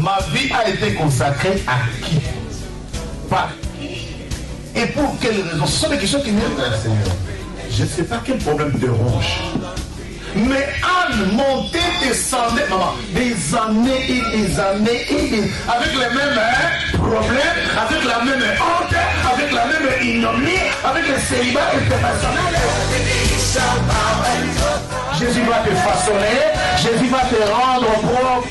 Ma vie a été consacrée à qui? Par qui? Et pour quelles raisons? Ce sont des questions qui viennent vers le Seigneur. Je ne sais pas quel problème te ronge. Mais Anne montait, descendait, maman, des années et des années et des... avec les mêmes problèmes, avec la même honte, avec la même ignominie, avec les célibats internationaux. Jésus va te façonner, Jésus va te rendre propre.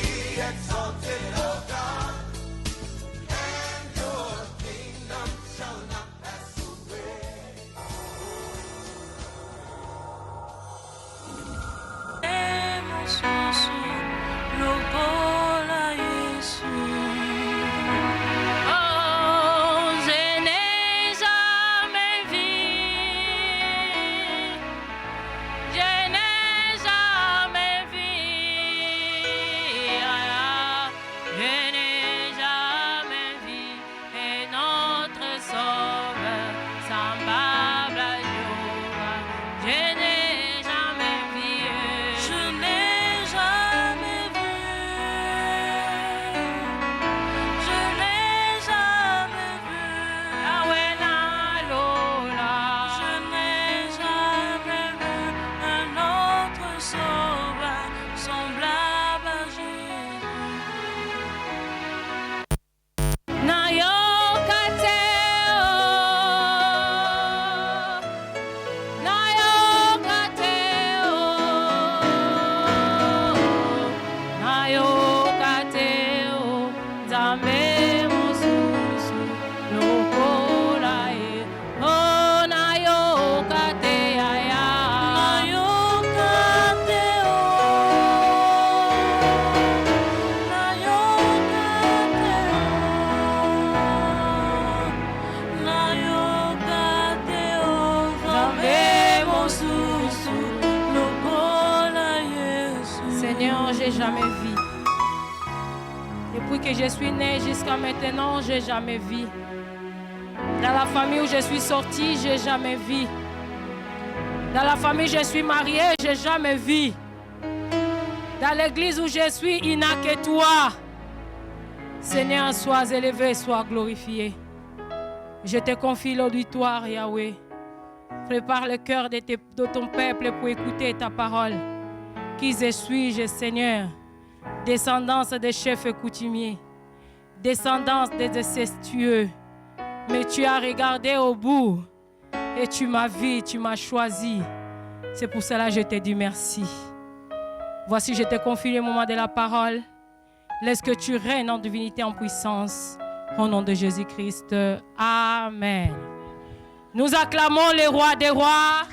Je suis née jusqu'à maintenant, j'ai jamais vu. Dans la famille où je suis sortie, j'ai jamais vu. Dans la famille où je suis mariée, j'ai jamais vu. Dans l'église où je suis, il n'y a que toi. Seigneur, sois élevé, sois glorifié. Je te confie l'auditoire, Yahweh. Prépare le cœur de ton peuple pour écouter ta parole. Qui je suis, Seigneur? Descendance des chefs coutumiers. Descendance des incestueux. Mais tu as regardé au bout et tu m'as vu, tu m'as choisi. C'est pour cela que je te dis merci. Voici, je te confie le moment de la parole. Laisse que tu règnes en divinité, en puissance. Au nom de Jésus-Christ. Amen. Nous acclamons le roi des rois.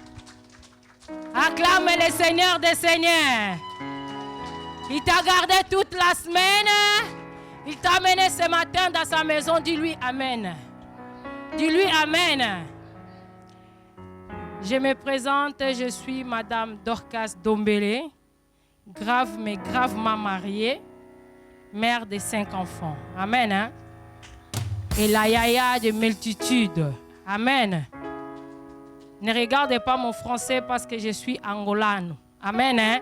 Acclame le Seigneur des seigneurs. Il t'a gardé toute la semaine. Il t'a amené ce matin dans sa maison. Dis-lui Amen. Dis-lui Amen. Je me présente, je suis Madame Dorcas Dombele, grave mais gravement mariée, mère de 5 enfants. Amen. Hein? Et la yaya de multitudes. Amen. Ne regardez pas mon français parce que je suis angolano. Amen. Hein?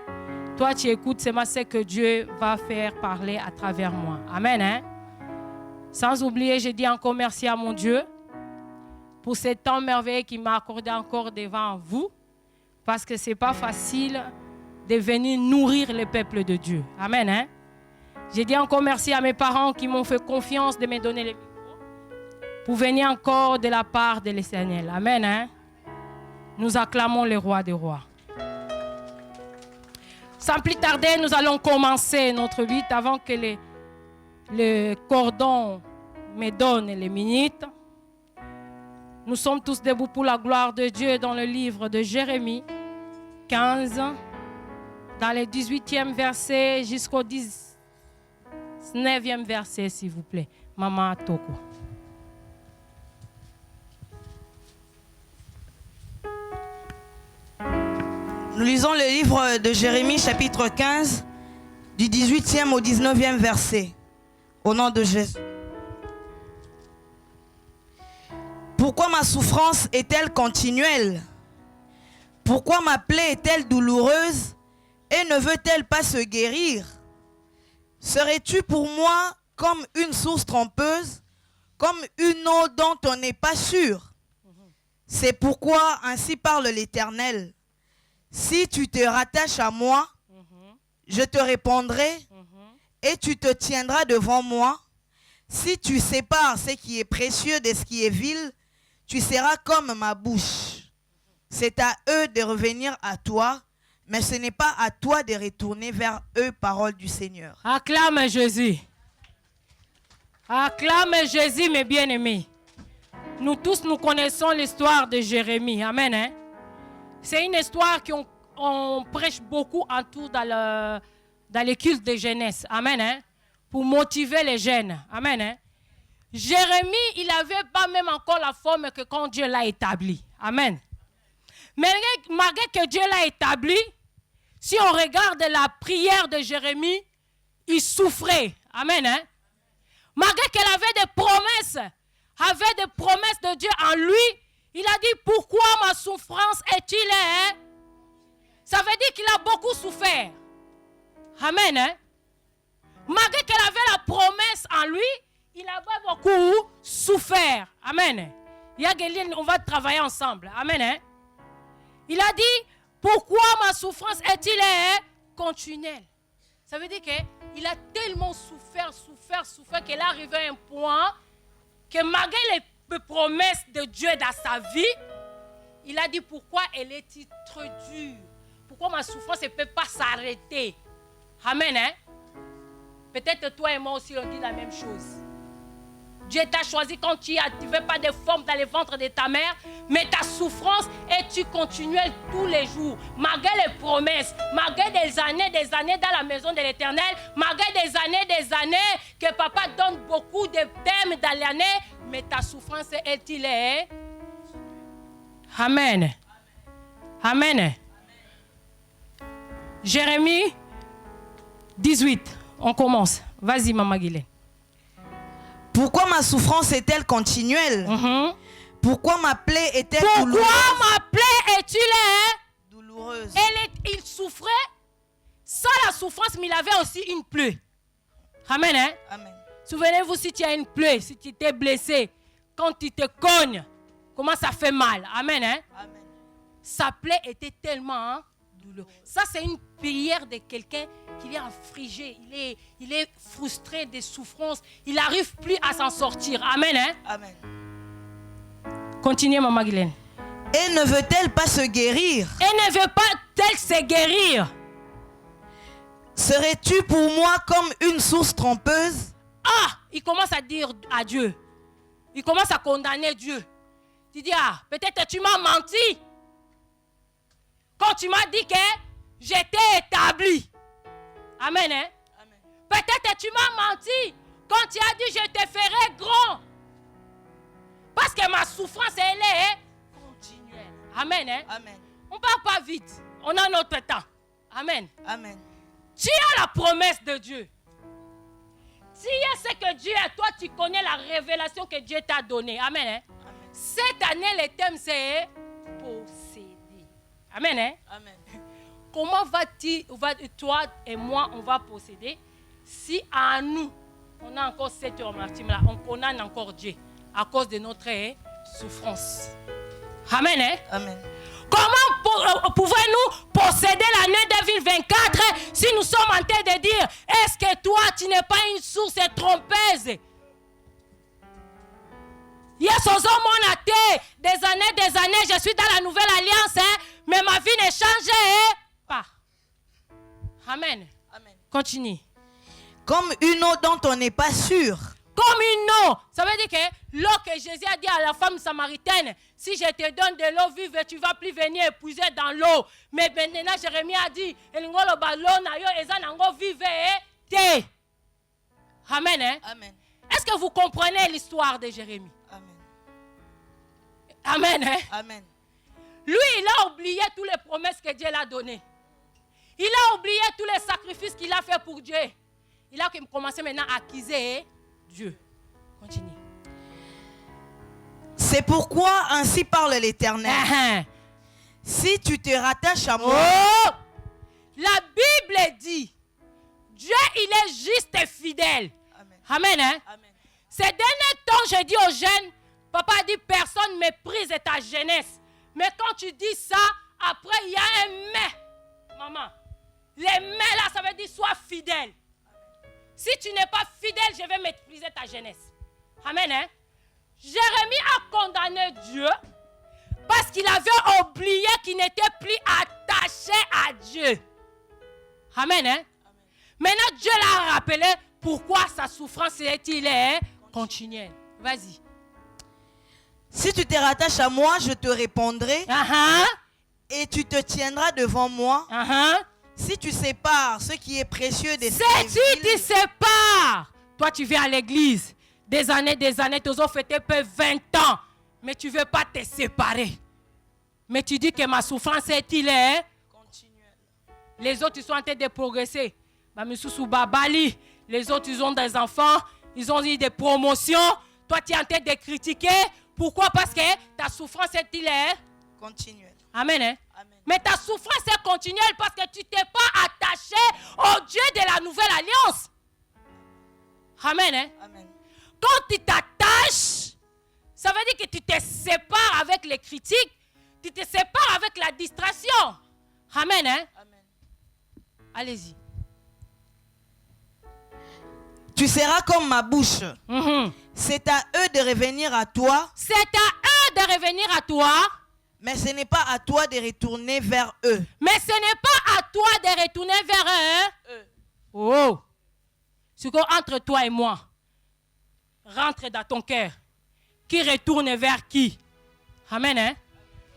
Toi, tu écoutes, c'est ce que Dieu va faire parler à travers moi. Amen. Hein? Sans oublier, je dis encore merci à mon Dieu pour ce temps merveilleux qu'il m'a accordé encore devant vous. Parce que ce n'est pas facile de venir nourrir le peuple de Dieu. Amen. Hein? Je dis encore merci à mes parents qui m'ont fait confiance de me donner le micro pour venir encore de la part de l'Éternel. Amen. Hein? Nous acclamons le roi des rois. Sans plus tarder, nous allons commencer notre vie avant que le cordon me donne les minutes. Nous sommes tous debout pour la gloire de Dieu dans le livre de Jérémie 15, dans le 18e verset jusqu'au 19e verset, s'il vous plaît. Maman Toko. Nous lisons le livre de Jérémie, chapitre 15, du 18e au 19e verset. Au nom de Jésus. Pourquoi ma souffrance est-elle continuelle? Pourquoi ma plaie est-elle douloureuse et ne veut-elle pas se guérir? Serais-tu pour moi comme une source trompeuse, comme une eau dont on n'est pas sûr. C'est pourquoi ainsi parle l'Éternel. Si tu te rattaches à moi, je te répondrai et tu te tiendras devant moi. Si tu sépares ce qui est précieux de ce qui est vil, tu seras comme ma bouche. C'est à eux de revenir à toi, mais ce n'est pas à toi de retourner vers eux, parole du Seigneur. Acclame Jésus. Acclame Jésus, mes bien-aimés. Nous tous, nous connaissons l'histoire de Jérémie. Amen. Hein? C'est une histoire qu'on prêche beaucoup en tout dans les cultes de jeunesse. Amen. Hein? Pour motiver les jeunes. Amen. Hein? Jérémie, il n'avait pas même encore la forme que quand Dieu l'a établi. Amen. Mais malgré que Dieu l'a établi, si on regarde la prière de Jérémie, il souffrait. Amen. Hein? Malgré qu'elle avait des promesses de Dieu en lui, il a dit, pourquoi ma souffrance est-il là? Ça veut dire qu'il a beaucoup souffert. Amen. Hein? Malgré qu'elle avait la promesse en lui, il a beaucoup souffert. Amen. Il y a Guéline, on va travailler ensemble. Amen. Hein? Il a dit, pourquoi ma souffrance est-il continuelle? Ça veut dire qu'il a tellement souffert qu'il est arrivé à un point que malgré les promesses de Dieu dans sa vie, il a dit, pourquoi elle est trop dure? Pourquoi ma souffrance ne peut pas s'arrêter? Amen. Hein? Peut-être toi et moi aussi, on dit la même chose. Dieu t'a choisi quand tu ne veux pas de forme dans le ventre de ta mère, mais ta souffrance est continuelle tous les jours. Malgré les promesses, malgré des années dans la maison de l'Éternel, malgré des années que papa donne beaucoup de thèmes dans l'année, mais ta souffrance est-il est? Amen. Amen. Jérémie 18, on commence. Vas-y, Maman Guillet. Pourquoi ma souffrance est-elle continuelle? Pourquoi ma plaie est-elle douloureuse? Pourquoi ma plaie est-elle douloureuse? Il souffrait sans la souffrance, mais il avait aussi une plaie. Amen. Hein? Amen. Souvenez-vous, si tu as une plaie, si tu t'es blessé, quand tu te cognes, comment ça fait mal. Amen. Hein? Amen. Sa plaie était tellement douloureuse. Ça, c'est une prière de quelqu'un qui est affligé, il est frustré des souffrances, il n'arrive plus à s'en sortir. Amen. Hein? Amen. Continuez, Maman Guylaine. Et ne veut-elle pas se guérir? Et ne veut pas-elle se guérir? Serais-tu pour moi comme une source trompeuse? Ah, il commence à dire à Dieu. Il commence à condamner Dieu. Tu dis, ah, peut-être tu m'as menti. Quand tu m'as dit que j'étais établi. Amen. Hein? Amen. Peut-être tu m'as menti quand tu as dit je te ferai grand. Parce que ma souffrance, elle est continuelle. Amen. Hein? Amen. On ne part pas vite. On a notre temps. Amen. Amen. Tu as la promesse de Dieu. Tu as ce que Dieu est. Toi, tu connais la révélation que Dieu t'a donnée. Amen. Hein? Amen. Cette année, le thème, c'est posséder. Amen. Hein? Amen. Comment toi et moi, on va posséder si à nous, on a encore cette là, on connaît encore Dieu à cause de notre souffrance. Amen. Hein? Amen. Comment pouvons-nous posséder l'année 2024 si nous sommes en train de dire, est-ce que toi, tu n'es pas une source trompeuse? Il y a son homme des années, je suis dans la nouvelle alliance, hein, mais ma vie ne change pas. Amen. Amen. Continue. Comme une eau dont on n'est pas sûr. Comme une eau. Ça veut dire que l'eau que Jésus a dit à la femme samaritaine, si je te donne de l'eau vive, tu ne vas plus venir épuiser dans l'eau. Mais maintenant, Jérémie a dit, Amen. Hein? Amen. Est-ce que vous comprenez l'histoire de Jérémie? Amen. Amen. Hein? Amen. Lui, il a oublié toutes les promesses que Dieu l'a données. Il a oublié tous les sacrifices qu'il a fait pour Dieu. Il a commencé maintenant à accuser Dieu. Continue. C'est pourquoi ainsi parle l'Éternel. Si tu te rattaches à moi. Oh! La Bible dit, Dieu, il est juste et fidèle. Amen. Amen. Hein? Amen. Ces derniers temps, je dis aux jeunes, papa a dit, personne méprise ta jeunesse. Mais quand tu dis ça, après, il y a un mais. Maman, les mais là, ça veut dire sois fidèle. Si tu n'es pas fidèle, je vais mépriser ta jeunesse. Amen. Hein? Jérémie a condamné Dieu parce qu'il avait oublié qu'il n'était plus attaché à Dieu. Amen. Hein? Amen. Maintenant, Dieu l'a rappelé pourquoi sa souffrance est continuelle. Vas-y. Si tu te rattaches à moi, je te répondrai. Et tu te tiendras devant moi. Si tu sépares ce qui est précieux des civils. Si tu sépares. Toi, tu viens à l'église. Des années, tu as fêté peu 20 ans. Mais tu ne veux pas te séparer. Mais tu dis que ma souffrance est continuelle. Les autres, ils sont en train de progresser. Les autres, ils ont des enfants. Ils ont eu des promotions. Toi, tu es en train de critiquer. Pourquoi? Parce que ta souffrance est continuelle. Amen. Hein? Amen. Mais ta souffrance est continuelle parce que tu ne t'es pas attaché au Dieu de la nouvelle alliance. Amen. Hein? Amen. Quand tu t'attaches, ça veut dire que tu te sépares avec les critiques. Tu te sépares avec la distraction. Amen. Hein? Amen. Allez-y. Tu seras comme ma bouche. C'est à eux de revenir à toi. C'est à eux de revenir à toi. Mais ce n'est pas à toi de retourner vers eux. Mais ce n'est pas à toi de retourner vers eux. Oh. Ce qu'entre toi et moi, rentre dans ton cœur. Qui retourne vers qui? Amen. Hein?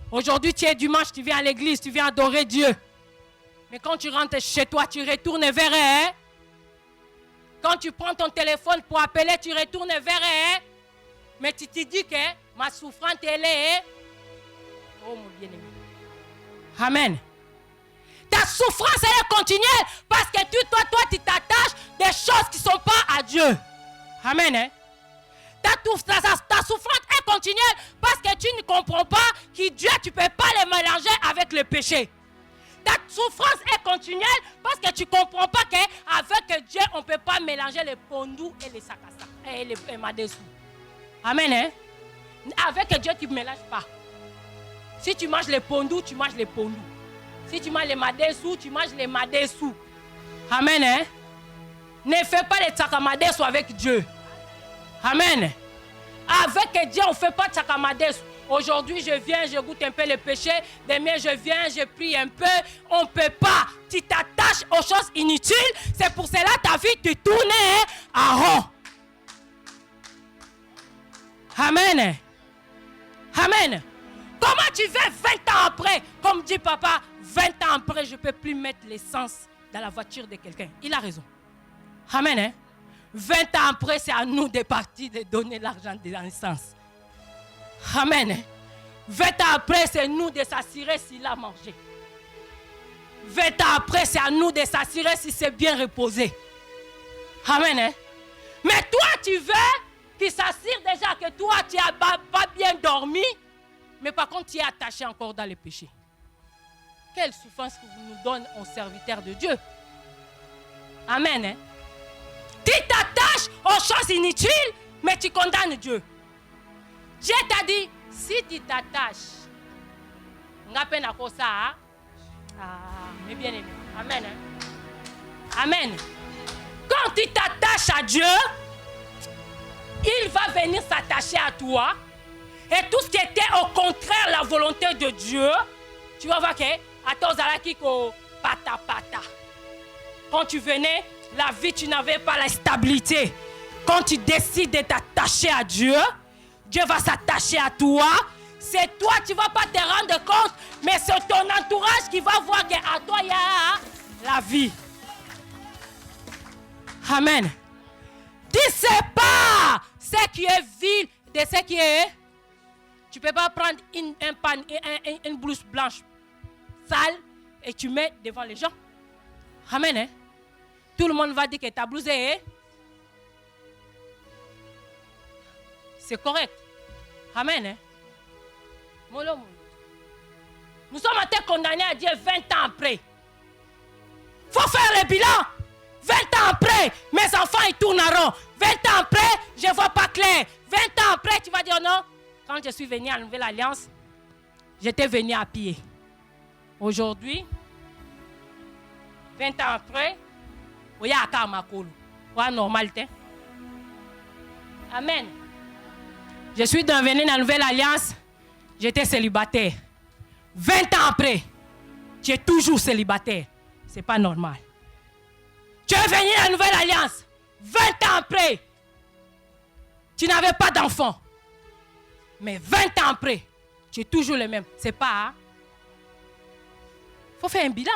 Aujourd'hui, tu es dimanche, tu viens à l'église, tu viens adorer Dieu. Mais quand tu rentres chez toi, tu retournes vers eux. Quand tu prends ton téléphone pour appeler, tu retournes vers eux. Mais tu te dis que ma souffrance, elle est... Oh mon bien-aimé. Amen. Ta souffrance, elle est continuelle parce que toi, tu t'attaches des choses qui ne sont pas à Dieu. Amen. Hein? Ta souffrance est continuelle parce que tu ne comprends pas que Dieu, tu ne peux pas les mélanger avec le péché. Ta souffrance est continuelle parce que tu ne comprends pas qu'avec Dieu, on ne peut pas mélanger les pondous et les sakasa et les madessous. Amen. Hein? Avec Dieu, tu ne mélanges pas. Si tu manges les pondous, tu manges les pondous. Si tu manges les madessous, tu manges les madessous. Amen. Hein? Ne fais pas les tsakamadessous avec Dieu. Amen. Avec Dieu, on ne fait pas de tsakamadessous. Aujourd'hui, je viens, je goûte un peu le péché. Demain, je viens, je prie un peu. On ne peut pas. Tu t'attaches aux choses inutiles. C'est pour cela que ta vie te tourne à rond. Amen. Amen. Comment tu veux 20 ans après? Comme dit papa, 20 ans après, je ne peux plus mettre l'essence dans la voiture de quelqu'un. Il a raison. Amen. Hein? 20 ans après, c'est à nous de partir de donner l'argent de l'essence. Amen. 20 ans après, c'est nous de s'assurer s'il a mangé. 20 ans après, c'est à nous de s'assurer si c'est bien reposé. Amen. Hein? Mais toi, tu veux qu'il s'assure déjà que toi, tu n'as pas bien dormi, mais par contre, tu es attaché encore dans le péché. Quelle souffrance que vous nous donnez aux serviteurs de Dieu. Amen. Hein? Tu t'attaches aux choses inutiles, mais tu condamnes Dieu. Dieu t'a dit, si tu t'attaches, mais bien aimé. Amen. Hein? Amen. Quand tu t'attaches à Dieu, il va venir s'attacher à toi. Et tout ce qui était au contraire la volonté de Dieu, tu vas voir que quand tu venais, la vie, tu n'avais pas la stabilité. Quand tu décides de t'attacher à Dieu, Dieu va s'attacher à toi. C'est toi, tu ne vas pas te rendre compte, mais c'est ton entourage qui va voir qu'à toi, il y a la vie. Amen. Tu sépares ce qui est vil de ce qui est... Tu ne peux pas prendre une blouse blanche sale et tu mets devant les gens. Amen. Hein? Tout le monde va dire que ta blouse est... C'est correct. Amen. Hein? Nous sommes en train condamnés à Dieu 20 ans après. Il faut faire le bilan. 20 ans après, mes enfants ils tournent en rond. 20 ans après, je ne vois pas clair. 20 ans après, tu vas dire non. Quand je suis venu à la Nouvelle Alliance, j'étais venu à pied. Aujourd'hui, 20 ans après, il y a un Kamakolo. Ouais, normalité. Amen. Je suis devenu dans la Nouvelle Alliance, j'étais célibataire. 20 ans après, tu es toujours célibataire. Ce n'est pas normal. Tu es venu dans la Nouvelle Alliance, 20 ans après, tu n'avais pas d'enfant. Mais 20 ans après, tu es toujours le même. C'est pas. Il faut faire un bilan.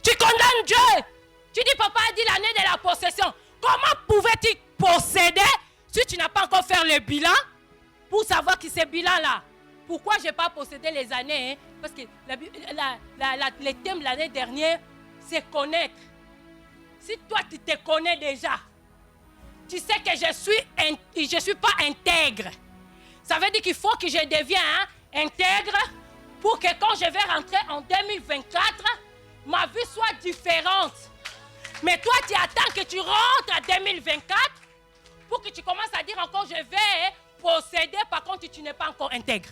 Tu condamnes Dieu. Tu dis, papa a dit l'année de la possession. Comment pouvais-tu posséder si tu n'as pas encore fait le bilan pour savoir qui c'est bilan-là? Pourquoi je n'ai pas possédé les années? Hein? Parce que le thème de l'année dernière, c'est connaître. Si toi, tu te connais déjà, tu sais que je suis pas intègre. Ça veut dire qu'il faut que je devienne intègre pour que quand je vais rentrer en 2024, ma vie soit différente. Mais toi, tu attends que tu rentres en 2024 pour que tu commences à dire encore je vais posséder, par contre tu n'es pas encore intègre.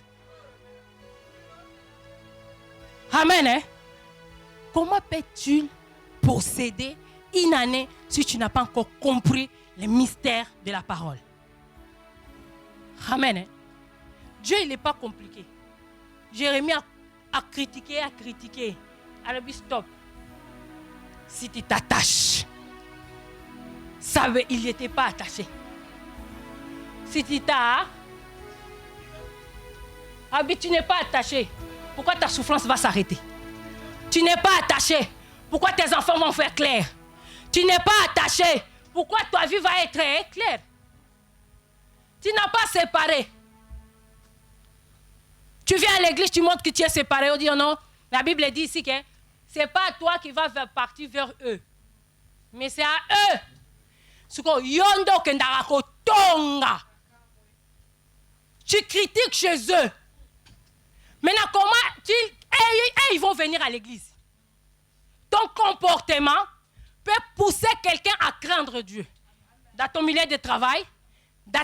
Amen. Hein? Comment peux-tu posséder une année si tu n'as pas encore compris les mystères de la parole? Amen. Hein? Dieu, il n'est pas compliqué. Jérémie a critiqué. Alors, stop. Si tu t'attaches, ça veut il n'était pas attaché. Si tu t'as, tu n'es pas attaché, pourquoi ta souffrance va s'arrêter? Tu n'es pas attaché, pourquoi tes enfants vont faire clair? Tu n'es pas attaché, pourquoi ta vie va être claire? Tu n'as pas séparé. Tu viens à l'église, tu montres que tu es séparé. On dit non. La Bible dit ici que ce n'est pas toi qui vas partir vers eux. Mais c'est à eux. Tu critiques chez eux. Maintenant, comment ils vont venir à l'église? Ton comportement peut pousser quelqu'un à craindre Dieu. Dans ton milieu de travail, dans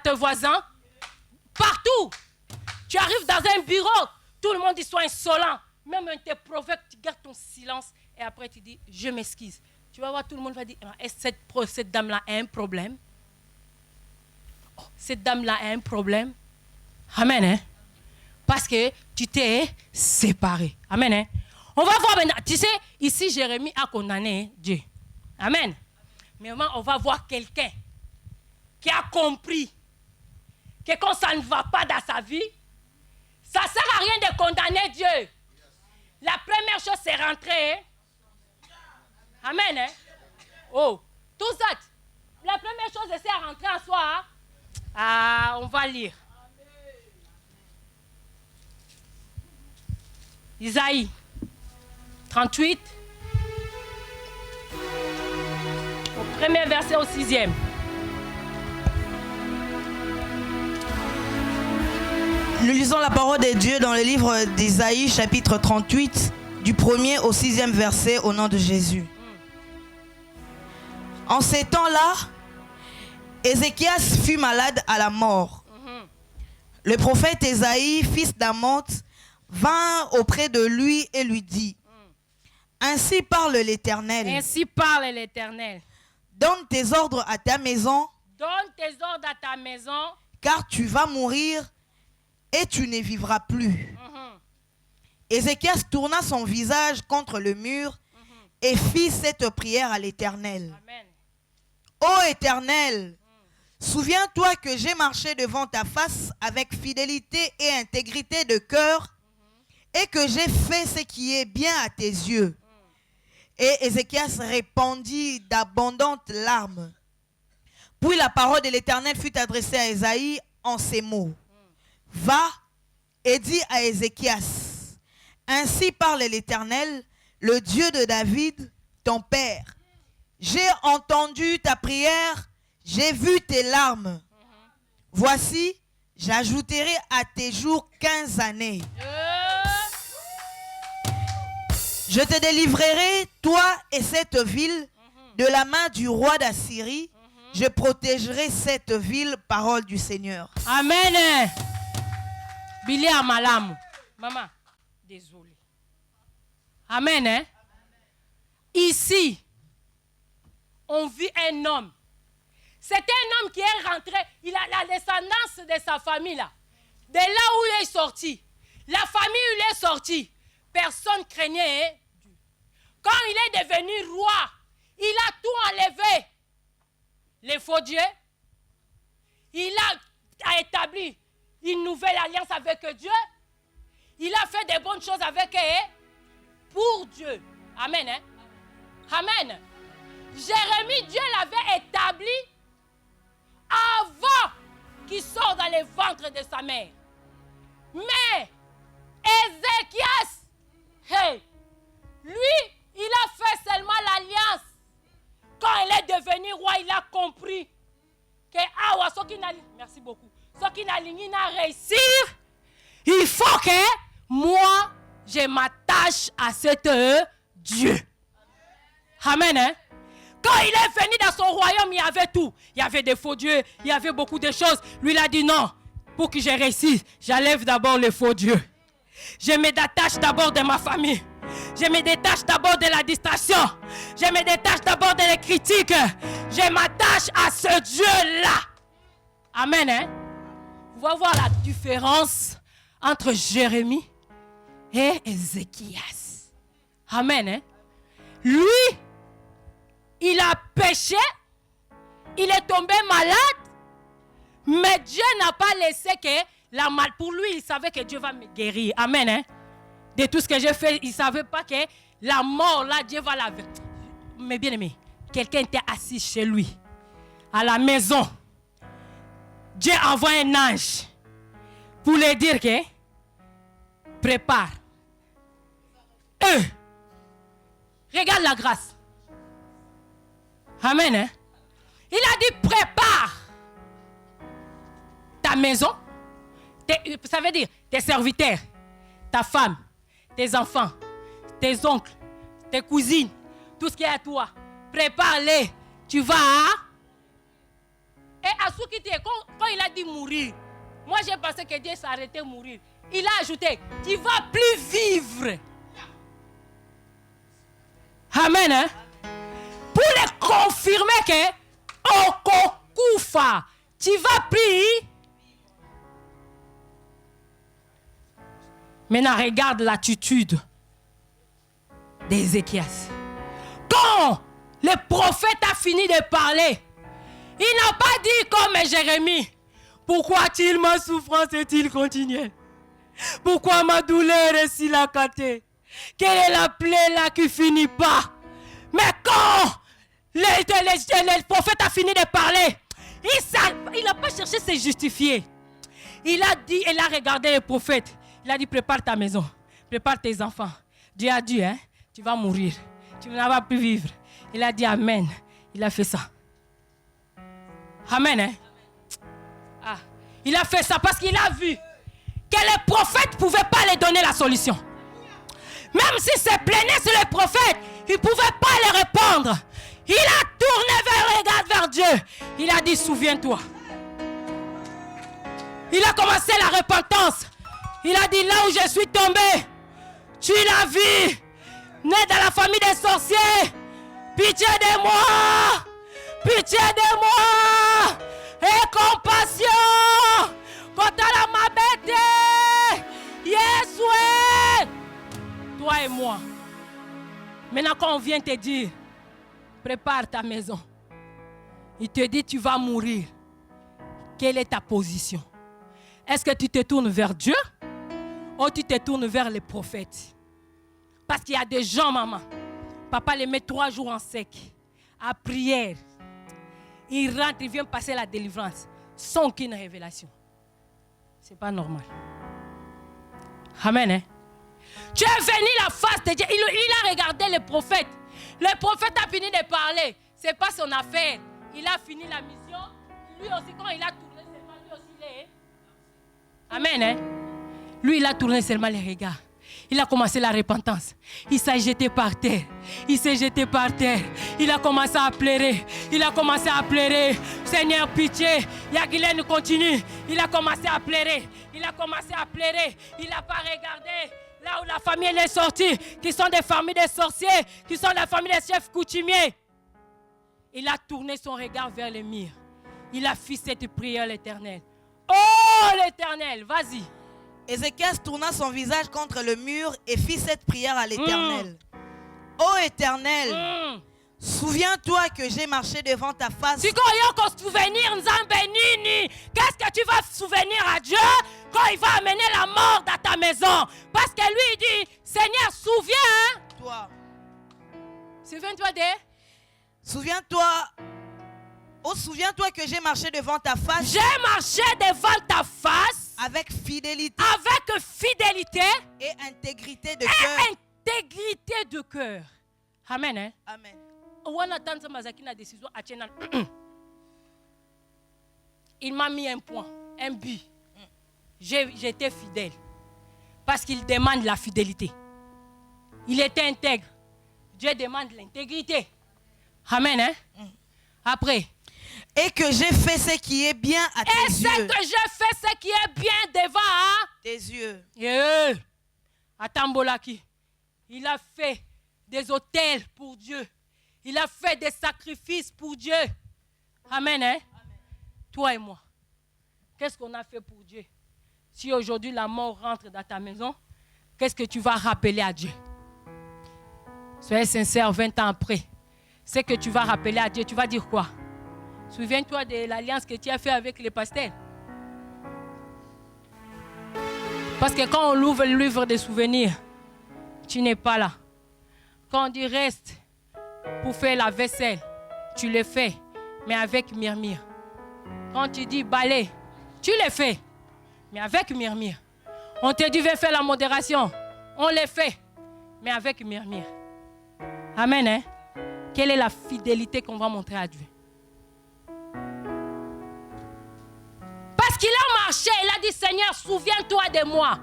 tes voisins, partout. Tu arrives dans un bureau, tout le monde dit sois insolent. Même un te provoque, tu gardes ton silence et après tu dis je m'excuse. Tu vas voir, tout le monde va dire est-ce que cette dame-là a un problème? Oh, cette dame-là a un problème. Amen. Hein? Parce que tu t'es séparé. Amen. Hein? On va voir maintenant. Tu sais, ici Jérémie a condamné Dieu. Amen. Mais on va voir quelqu'un qui a compris que quand ça ne va pas dans sa vie, ça ne sert à rien de condamner Dieu. La première chose, c'est rentrer. Hein? Amen. Hein? Oh, tout ça. La première chose, c'est à rentrer en soi. Hein? Ah, on va lire. Isaïe 38. Au premier verset au 6e. Nous lisons la parole de Dieu dans le livre d'Isaïe, chapitre 38, du 1er au 6e verset, au nom de Jésus. En ces temps-là, Ézéchias fut malade à la mort. Le prophète Ésaïe, fils d'Amoth, vint auprès de lui et lui dit, ainsi parle l'Éternel. Ainsi parle l'Éternel. Donne tes ordres à ta maison. Donne tes ordres à ta maison. Car tu vas mourir et tu ne vivras plus. Ézéchias tourna son visage contre le mur et fit cette prière à l'Éternel. Ô Éternel, souviens-toi que j'ai marché devant ta face avec fidélité et intégrité de cœur et que j'ai fait ce qui est bien à tes yeux. Et Ézéchias répandit d'abondantes larmes. Puis la parole de l'Éternel fut adressée à Ésaïe en ces mots. Va et dis à Ézéchias, ainsi parle l'Éternel, le Dieu de David, ton père. J'ai entendu ta prière, j'ai vu tes larmes. Voici, j'ajouterai à tes jours 15 années. Je te délivrerai, toi et cette ville, de la main du roi d'Assyrie, je protégerai cette ville, parole du Seigneur. Amen. Billy Amalam. Maman, désolé. Amen. Hein? Ici, on vit un homme. C'était un homme qui est rentré. Il a la descendance de sa famille là. De là où il est sorti. La famille où il est sorti. Personne craignait Dieu. Quand il est devenu roi, il a tout enlevé. Les faux dieux. Il a établi une nouvelle alliance avec Dieu. Il a fait des bonnes choses avec eux pour Dieu. Amen. Hein? Amen. Jérémie, Dieu l'avait établi avant qu'il sorte dans le ventre de sa mère. Mais Ézéchias, hey, lui, il a fait seulement l'alliance. Quand il est devenu roi, il a compris que merci beaucoup. Ce qui n'a réussir, il faut que moi, je m'attache à cet Dieu. Amen. Hein? Quand il est venu dans son royaume, il y avait tout. Il y avait des faux dieux, il y avait beaucoup de choses. Lui, il a dit non. Pour que je réussisse, j'enlève d'abord les faux dieux. Je me détache d'abord de ma famille. Je me détache d'abord de la distraction. Je me détache d'abord de les critiques. Je m'attache à ce Dieu-là. Amen. Hein? Vous allez voir la différence entre Jérémie et Ézéchias. Amen. Hein? Lui, il a péché. Il est tombé malade. Mais Dieu n'a pas laissé que la mal. Pour lui, il savait que Dieu va me guérir. Amen. Hein? De tout ce que j'ai fait, il ne savait pas que la mort, là, Dieu va la... Mais bien aimé, quelqu'un était assis chez lui, à la maison. Dieu envoie un ange pour lui dire que prépare. Regarde la grâce. Amen. Hein? Il a dit prépare ta maison. Ça veut dire tes serviteurs, ta femme, tes enfants, tes oncles, tes cousines, tout ce qui est à toi. Prépare-les. Tu vas. Et à ce qui était, quand il a dit mourir, moi j'ai pensé que Dieu s'arrêtait de mourir. Il a ajouté, tu ne vas plus vivre. Amen. Hein? Pour les confirmer que Okokoufa, tu ne vas plus. Maintenant, regarde l'attitude d'Ézéchias. Quand le prophète a fini de parler, il n'a pas dit comme Jérémie. Pourquoi a-t-il ma souffrance et-il continué? Pourquoi ma douleur est si lacatée? Quelle est la plaie là qui finit pas? Mais quand le prophète a fini de parler, il n'a pas cherché à se justifier. Il a dit, il a regardé le prophète. Il a dit, prépare ta maison, prépare tes enfants. Dieu a dit, hein, tu vas mourir, tu ne vas plus vivre. Il a dit, amen. Il a fait ça. Amen. Hein? Ah, il a fait ça parce qu'il a vu que les prophètes ne pouvaient pas lui donner la solution. Même s'il se plaignait sur les prophètes, il ne pouvait pas les répondre. Il a tourné vers Dieu. Il a dit, souviens-toi. Il a commencé la repentance. Il a dit, là où je suis tombé, tu l'as vu, né dans la famille des sorciers. Pitié de moi, pitié de moi, et compassion. Quand elle m'a bêté, yes, toi et moi. Maintenant, quand on vient te dire, prépare ta maison, il te dit, tu vas mourir. Quelle est ta position? Est-ce que tu te tournes vers Dieu ou tu te tournes vers les prophètes? Parce qu'il y a des gens, maman, papa les met 3 jours en sec, à prière. Il rentre, il vient passer la délivrance sans aucune révélation. C'est pas normal. Amen. Hein? Tu es venu la face de Dieu. Il a regardé le prophète. Le prophète a fini de parler. Ce n'est pas son affaire. Il a fini la mission. Lui aussi, quand il a tourné seulement, lui aussi, il est. Amen. Hein? Lui, il a tourné seulement les regards. Il a commencé la repentance. Il s'est jeté par terre. Il s'est jeté par terre. Il a commencé à pleurer. Il a commencé à pleurer. Seigneur, pitié. Yagilène continue. Il a commencé à pleurer. Il a commencé à pleurer. Il n'a pas regardé là où la famille est sortie, qui sont des familles de sorciers, qui sont la famille des chefs coutumiers. Il a tourné son regard vers le mur. Il a fait cette prière à l'Éternel. Oh l'Éternel, vas-y. Ézéchias tourna son visage contre le mur et fit cette prière à l'Éternel. Ô Éternel, souviens-toi que j'ai marché devant ta face. Si qu'on souvenir Nzambenini, qu'est-ce que tu vas souvenir à Dieu quand il va amener la mort dans ta maison? Parce que lui il dit, Seigneur, souviens-toi. Souviens-toi de? Souviens-toi que j'ai marché devant ta face. J'ai marché devant ta face. Avec fidélité. Avec fidélité. Et intégrité de cœur. Intégrité de cœur. Amen. Hein? Amen. Il m'a mis un point, un but. J'étais fidèle. Parce qu'il demande la fidélité. Il était intègre. Dieu demande l'intégrité. Amen. Hein? Après. Et que j'ai fait ce qui est bien à tes yeux. Et c'est que j'ai fait ce qui est bien devant tes yeux. À Tambolaki, il a fait des autels pour Dieu. Il a fait des sacrifices pour Dieu. Amen. Hein? Amen. Toi et moi, qu'est-ce qu'on a fait pour Dieu? Si aujourd'hui la mort rentre dans ta maison, qu'est-ce que tu vas rappeler à Dieu? Soyez sincère, 20 ans après. Ce que tu vas rappeler à Dieu, tu vas dire quoi? Souviens-toi de l'alliance que tu as fait avec les pasteurs. Parce que quand on ouvre le livre des souvenirs, tu n'es pas là. Quand on dit reste pour faire la vaisselle, tu le fais, mais avec murmure. Quand tu dis balai, tu le fais, mais avec murmure. On te dit viens faire la modération, on le fait, mais avec murmure. Amen. Hein? Quelle est la fidélité qu'on va montrer à Dieu? Parce qu'il a marché, il a dit Seigneur, souviens-toi de moi.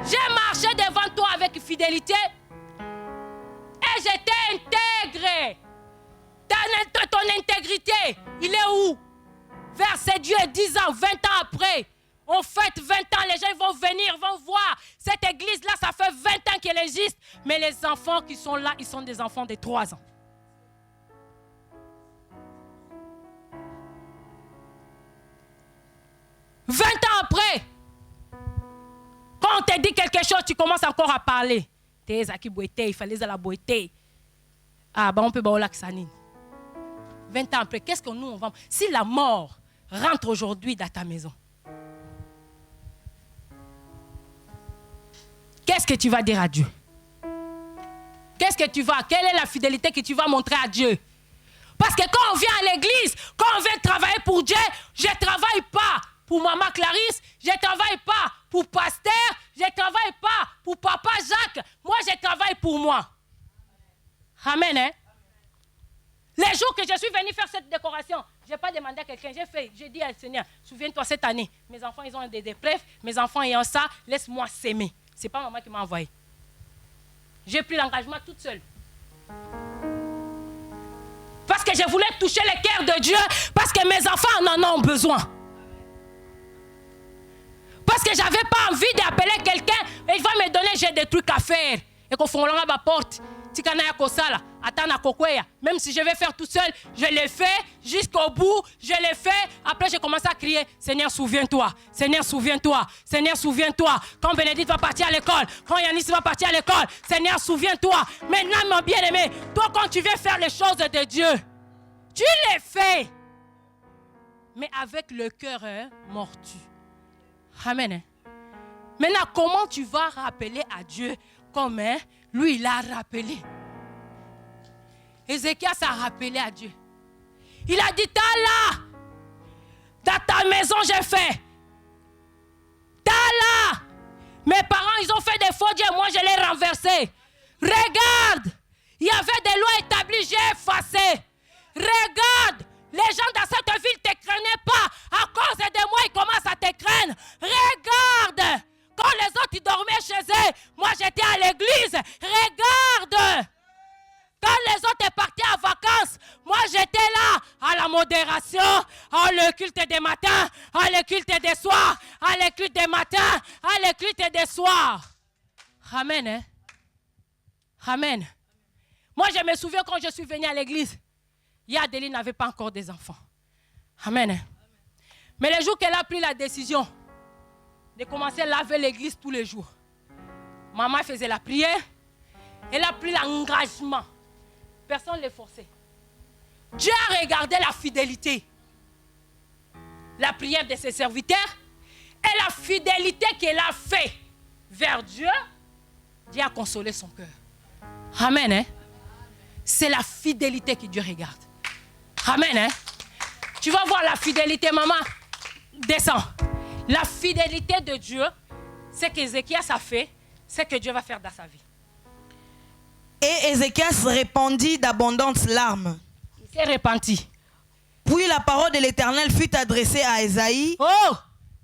J'ai marché devant toi avec fidélité et j'étais intègre. Ton intégrité, il est où? Verset Dieu 10 ans, 20 ans après. On fête 20 ans, les gens vont venir, vont voir. Cette église-là, ça fait 20 ans qu'elle existe. Mais les enfants qui sont là, ils sont des enfants de 3 ans. « 20 ans après, quand on te dit quelque chose, tu commences encore à parler. Il fallait la beauté. Ah, bah on peut voir l'axanine. 20 ans après, qu'est-ce que nous on va... Si la mort rentre aujourd'hui dans ta maison, qu'est-ce que tu vas dire à Dieu? Quelle est la fidélité que tu vas montrer à Dieu? Parce que quand on vient à l'église, quand on vient travailler pour Dieu, je ne travaille pas pour Maman Clarisse, je ne travaille pas pour Pasteur, je ne travaille pas pour Papa Jacques. Moi, je travaille pour moi. Amen. Hein? Les jours que je suis venu faire cette décoration, je n'ai pas demandé à quelqu'un, j'ai dit à Seigneur, souviens-toi cette année, mes enfants ils ont des épreuves, mes enfants ayant ça, laisse-moi s'aimer. Ce n'est pas maman qui m'a envoyé. J'ai pris l'engagement toute seule. Parce que je voulais toucher le cœur de Dieu, parce que mes enfants en ont besoin. Parce que je n'avais pas envie d'appeler quelqu'un, et il va me donner, j'ai des trucs à faire. Et qu'on fait ma porte. Même si je vais faire tout seul, je le fais jusqu'au bout, je le fais. Après, je commence à crier, Seigneur, souviens-toi, Seigneur, souviens-toi, Seigneur, souviens-toi. Quand Bénédicte va partir à l'école, quand Yanis va partir à l'école, Seigneur, souviens-toi. Maintenant, mon bien-aimé, toi, quand tu viens faire les choses de Dieu, tu les fais, mais avec le cœur mortu. Amen. Maintenant, comment tu vas rappeler à Dieu comme lui, il a rappelé? Ézéchias a rappelé à Dieu. Il a dit, t'as là, dans ta maison, j'ai fait. T'as là. Mes parents, ils ont fait des faux dieux, moi, je les renversés. Regarde, il y avait des lois établies, j'ai effacé. Regarde, les gens dans cette ville ne te craignaient pas. À cause de moi, ils commencent à te craindre. Regarde, quand les autres ils dormaient chez eux, moi j'étais à culte des matins, aller culte des soirs, aller culte des matins, aller culte des soirs. Amen. Hein? Amen. Moi, je me souviens quand je suis venue à l'église, Adeline n'avait pas encore des enfants. Amen. Hein? Mais le jour qu'elle a pris la décision de commencer à laver l'église tous les jours, maman faisait la prière, elle a pris l'engagement. Personne ne l'a forcé. Dieu a regardé la fidélité, la prière de ses serviteurs et la fidélité qu'elle a fait vers Dieu. Dieu a consolé son cœur. Amen. Hein? C'est la fidélité que Dieu regarde. Amen. Hein? Tu vas voir la fidélité, maman. Descends. La fidélité de Dieu, c'est qu'Ézéchias a fait, c'est que Dieu va faire dans sa vie. Et Ézéchias répandit d'abondantes larmes. Il s'est repenti. Puis la parole de l'Éternel fut adressée à Ésaïe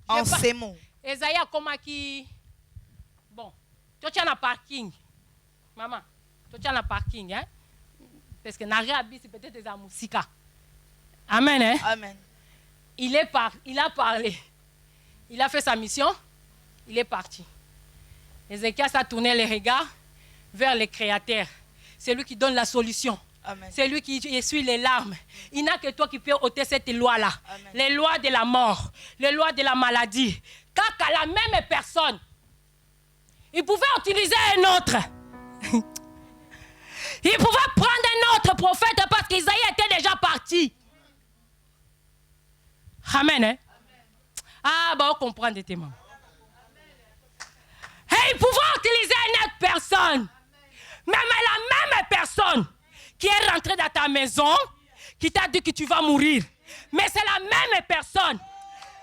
en ces mots. Ésaïe a comme qui... Bon, tu as un parking. Maman, tu as un parking, hein? Parce que Narabi, c'est peut-être des musique. Amen, hein? Amen. Il a parlé. Il a fait sa mission. Il est parti. Ézéchias a tourné les regards vers le Créateur. C'est lui qui donne la solution. Amen. C'est lui qui essuie les larmes. Il n'y a que toi qui peux ôter cette loi-là. Amen. Les lois de la mort, les lois de la maladie. Car à la même personne, il pouvait utiliser un autre. Il pouvait prendre un autre prophète parce qu'Isaïe était déjà parti. Amen. Hein? Ah, bah, on comprend des témoins. Et il pouvait utiliser une autre personne. Même la même personne qui est rentrée dans ta maison, qui t'a dit que tu vas mourir. Mais c'est la même personne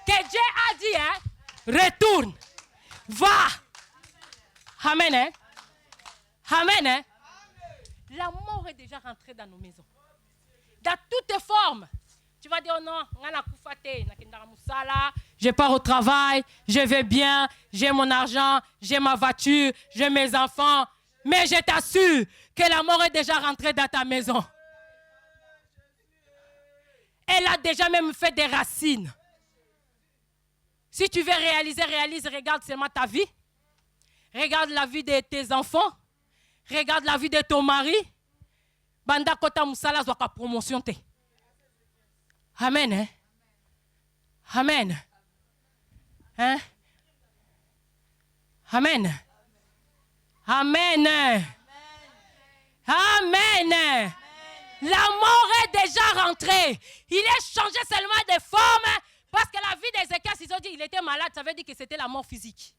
que Dieu a dit, hein, retourne, va. Amen. Hein? Amen. Hein? La mort est déjà rentrée dans nos maisons. Dans toutes les formes. Tu vas dire, oh non, je pars au travail, je vais bien, j'ai mon argent, j'ai ma voiture, j'ai mes enfants. Mais je t'assure que la mort est déjà rentrée dans ta maison. Elle a déjà même fait des racines. Si tu veux réaliser, regarde seulement ta vie. Regarde la vie de tes enfants. Regarde la vie de ton mari. Banda kota musala zwaka promotion te. Amen. Hein? Amen. Hein? Amen. Amen. Amen. La mort est déjà rentrée. Il est changé seulement de forme parce que la vie d'Ézéchias, ils ont dit qu'il était malade, ça veut dire que c'était la mort physique.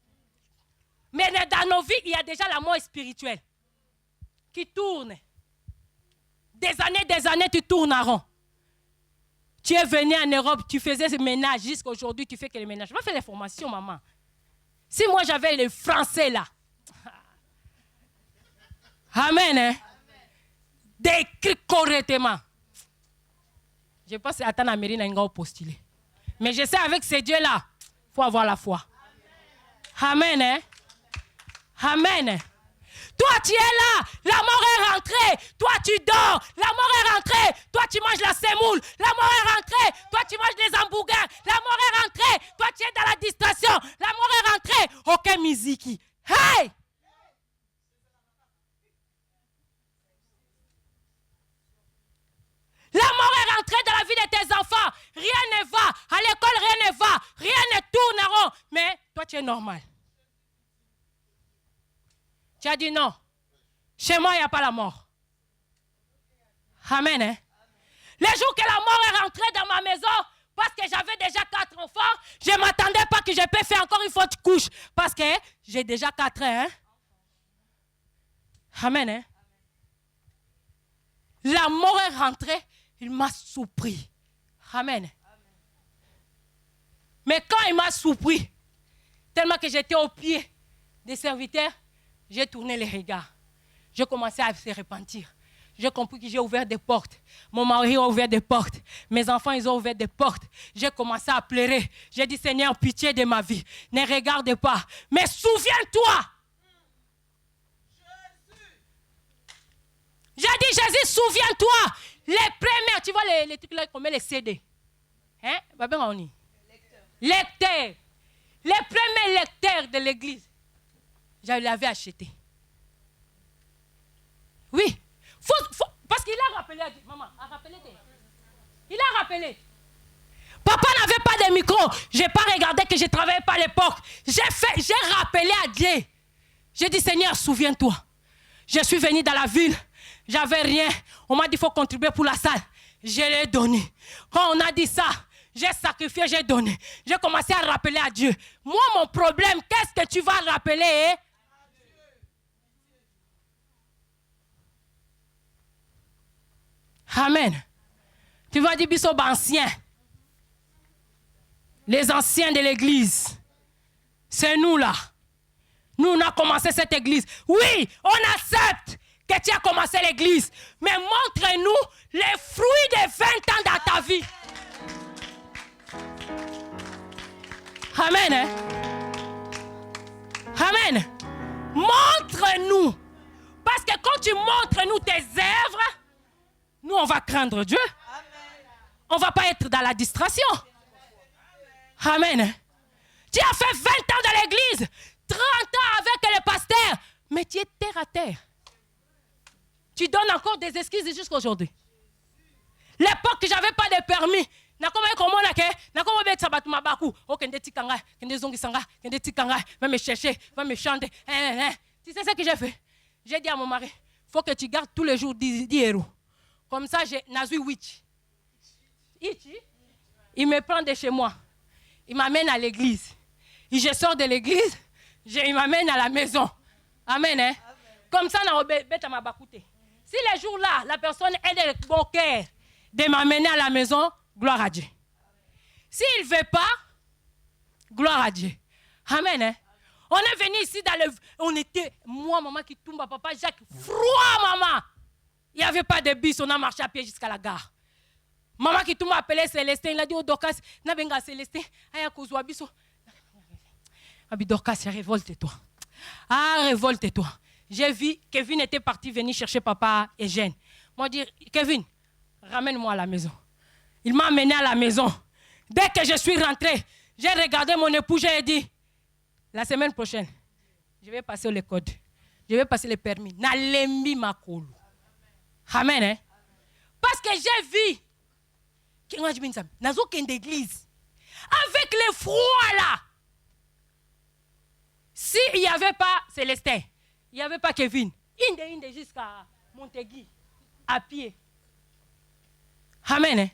Mais dans nos vies, il y a déjà la mort spirituelle qui tourne. Des années, tu tournes en rond. Tu es venu en Europe, tu faisais ce ménage, jusqu'à aujourd'hui, tu fais que le ménage. Je vais faire les formations, maman. Si moi j'avais les Français là, amen, hein? Décrit correctement. Je pense que Atana Mérine a un postulé. Mais je sais avec ces dieux-là, il faut avoir la foi. Amen. Hein? Amen. Toi, tu es là, la mort est rentrée. Toi, tu dors, la mort est rentrée. Toi, tu manges la semoule, la mort est rentrée. Toi, tu manges des hamburgers, la mort est rentrée. Toi, tu es dans la distraction, la mort est rentrée. Aucun musique. Hey! La mort est rentrée dans la vie de tes enfants. Rien ne va. À l'école, rien ne va. Rien ne tourne en rond. Mais toi, tu es normal. Tu as dit non. Chez moi, il n'y a pas la mort. Amen. Hein? Le jour que la mort est rentrée dans ma maison, parce que j'avais déjà 4 enfants, je ne m'attendais pas que je peux faire encore une faute couche. Parce que j'ai déjà 4 ans. Hein? Amen. Hein? La mort est rentrée, il m'a surpris. Amen. Mais quand il m'a surpris, tellement que j'étais au pied des serviteurs, j'ai tourné les regards. J'ai commencé à se repentir. J'ai compris que j'ai ouvert des portes. Mon mari a ouvert des portes. Mes enfants, ils ont ouvert des portes. J'ai commencé à pleurer. J'ai dit, Seigneur, pitié de ma vie. Ne regarde pas. Mais souviens-toi. J'ai dit, Jésus, souviens-toi. Les premières, tu vois les trucs là qu'on met les CD. Hein? Lecteur. Les premiers lecteurs de l'église, je l'avais acheté. Oui. Parce qu'il a rappelé à Dieu. Maman, a rappelé. Il a rappelé. Papa n'avait pas de micro. Je n'ai pas regardé que je ne travaillais pas à l'époque. J'ai rappelé à Dieu. J'ai dit, Seigneur, souviens-toi. Je suis venu dans la ville. J'avais rien. On m'a dit, il faut contribuer pour la salle. Je l'ai donné. Quand on a dit ça, j'ai sacrifié, j'ai donné. J'ai commencé à rappeler à Dieu. Moi, mon problème, qu'est-ce que tu vas rappeler? Amen. Tu vas dire, Bissot, ancien. Les anciens de l'église. C'est nous là. Nous, on a commencé cette église. Oui, on accepte que tu as commencé l'église. Mais montre-nous les fruits de 20 ans dans ta vie. Amen. Hein? Amen. Montre-nous. Parce que quand tu montres nous tes œuvres, nous, on va craindre Dieu. On ne va pas être dans la distraction. Amen. Tu as fait 20 ans dans l'église, 30 ans avec le pasteur, mais tu es terre à terre. Tu donnes encore des excuses jusqu'à aujourd'hui. L'époque que je n'avais pas de permis, va me chercher, va me chanter. Tu sais ce que j'ai fait? J'ai dit à mon mari, il faut que tu gardes tous les jours 10 euros. Comme ça, j'ai Nazui Witch. Il me prend de chez moi. Il m'amène à l'église. Et je sors de l'église, il m'amène à la maison. Amen. Hein? Comme ça, si les jours-là, la personne est de bon cœur de m'amener à la maison, gloire à Dieu. S'il ne veut pas, gloire à Dieu. Amen. Hein? On est venu ici on était, moi, maman qui tombe, papa, Jacques, froid, maman. Il n'y avait pas de bus, on a marché à pied jusqu'à la gare. Maman qui tout m'a appelé Célestin, il a dit au Dorcas, Nabenga Célestin, aya kozwa biso. Abi Dorcas, révolte-toi. Ah, révolte-toi. J'ai vu Kevin était parti venir chercher papa et Jeanne. Moi dit Kevin, ramène-moi à la maison. Il m'a amené à la maison. Dès que je suis rentré, j'ai regardé mon époux, j'ai dit la semaine prochaine, je vais passer les codes. Je vais passer les permis. Nalembi makolo. Amen. Hein? Parce que j'ai vu d'église avec les froids là. S'il n'y avait pas Célestin, il n'y avait pas Kevin, inde jusqu'à Montéguy, à pied. Amen. Hein?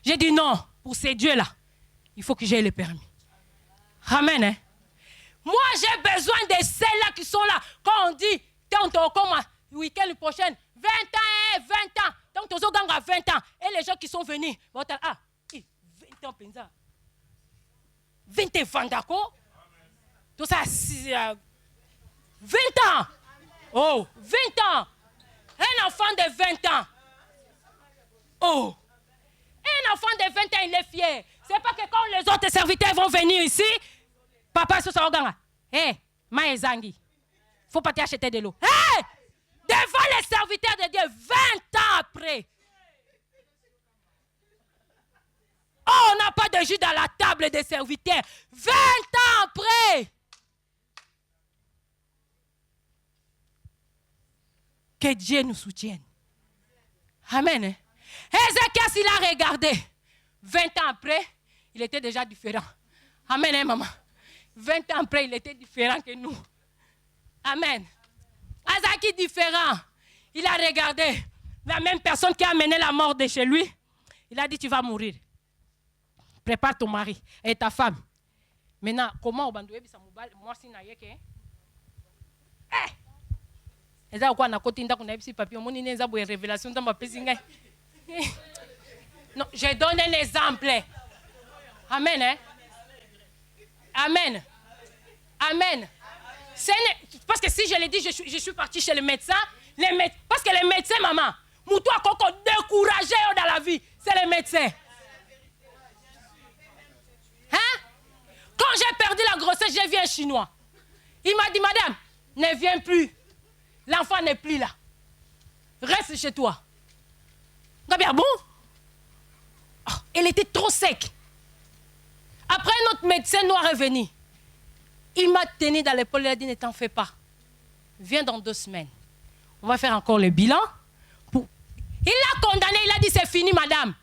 J'ai dit non, pour ces dieux-là, il faut que j'aie le permis. Amen. Hein? Moi, j'ai besoin de celles-là qui sont là. Quand on dit, le week-end prochain, 20 ans, 20 ans. Donc, tous les gens 20 ans. Et les gens qui sont venus, 20 ans, 20 ans, d'accord? Tout ça, 20 ans. Oh, 20 ans. Un enfant de 20 ans. Oh. Un enfant de 20 ans, il est fier. C'est pas que quand les autres serviteurs vont venir ici, papa, ce sera au ganga. Hé, Maezangi. Faut pas t'acheter de l'eau. Hé! Devant les serviteurs de Dieu, 20 ans après. Oh, on n'a pas de jus dans la table des serviteurs. 20 ans après. Que Dieu nous soutienne. Amen. Ézéchias, il a regardé. 20 ans après, il était déjà différent. Amen, hein, maman. 20 ans après, il était différent que nous. Amen. Azaki différent. Il a regardé la même personne qui a amené la mort de chez lui. Il a dit, tu vas mourir. Prépare ton mari et ta femme. Maintenant, comment on va nous faire moi si na yeke? Eh! Eza quoi na côté ndako na bisi papier moni neza bo révélation dans ma pesinga. Non, je donne un exemple. Amen. Hein? Amen. Amen. Parce que si je l'ai dit, je suis partie chez le médecin. Parce que les médecins, maman, moutou a encore découragé dans la vie. C'est les médecins. Hein? Quand j'ai perdu la grossesse, j'ai vu un Chinois. Il m'a dit, madame, ne viens plus. L'enfant n'est plus là. Reste chez toi. Ah bon? Oh, Elle était trop sec. Après, notre médecin noir est venu. Il m'a tenu dans l'épaule, il a dit, ne t'en fais pas. Viens dans 2 semaines. On va faire encore le bilan. Il l'a condamné, il a dit, c'est fini, madame.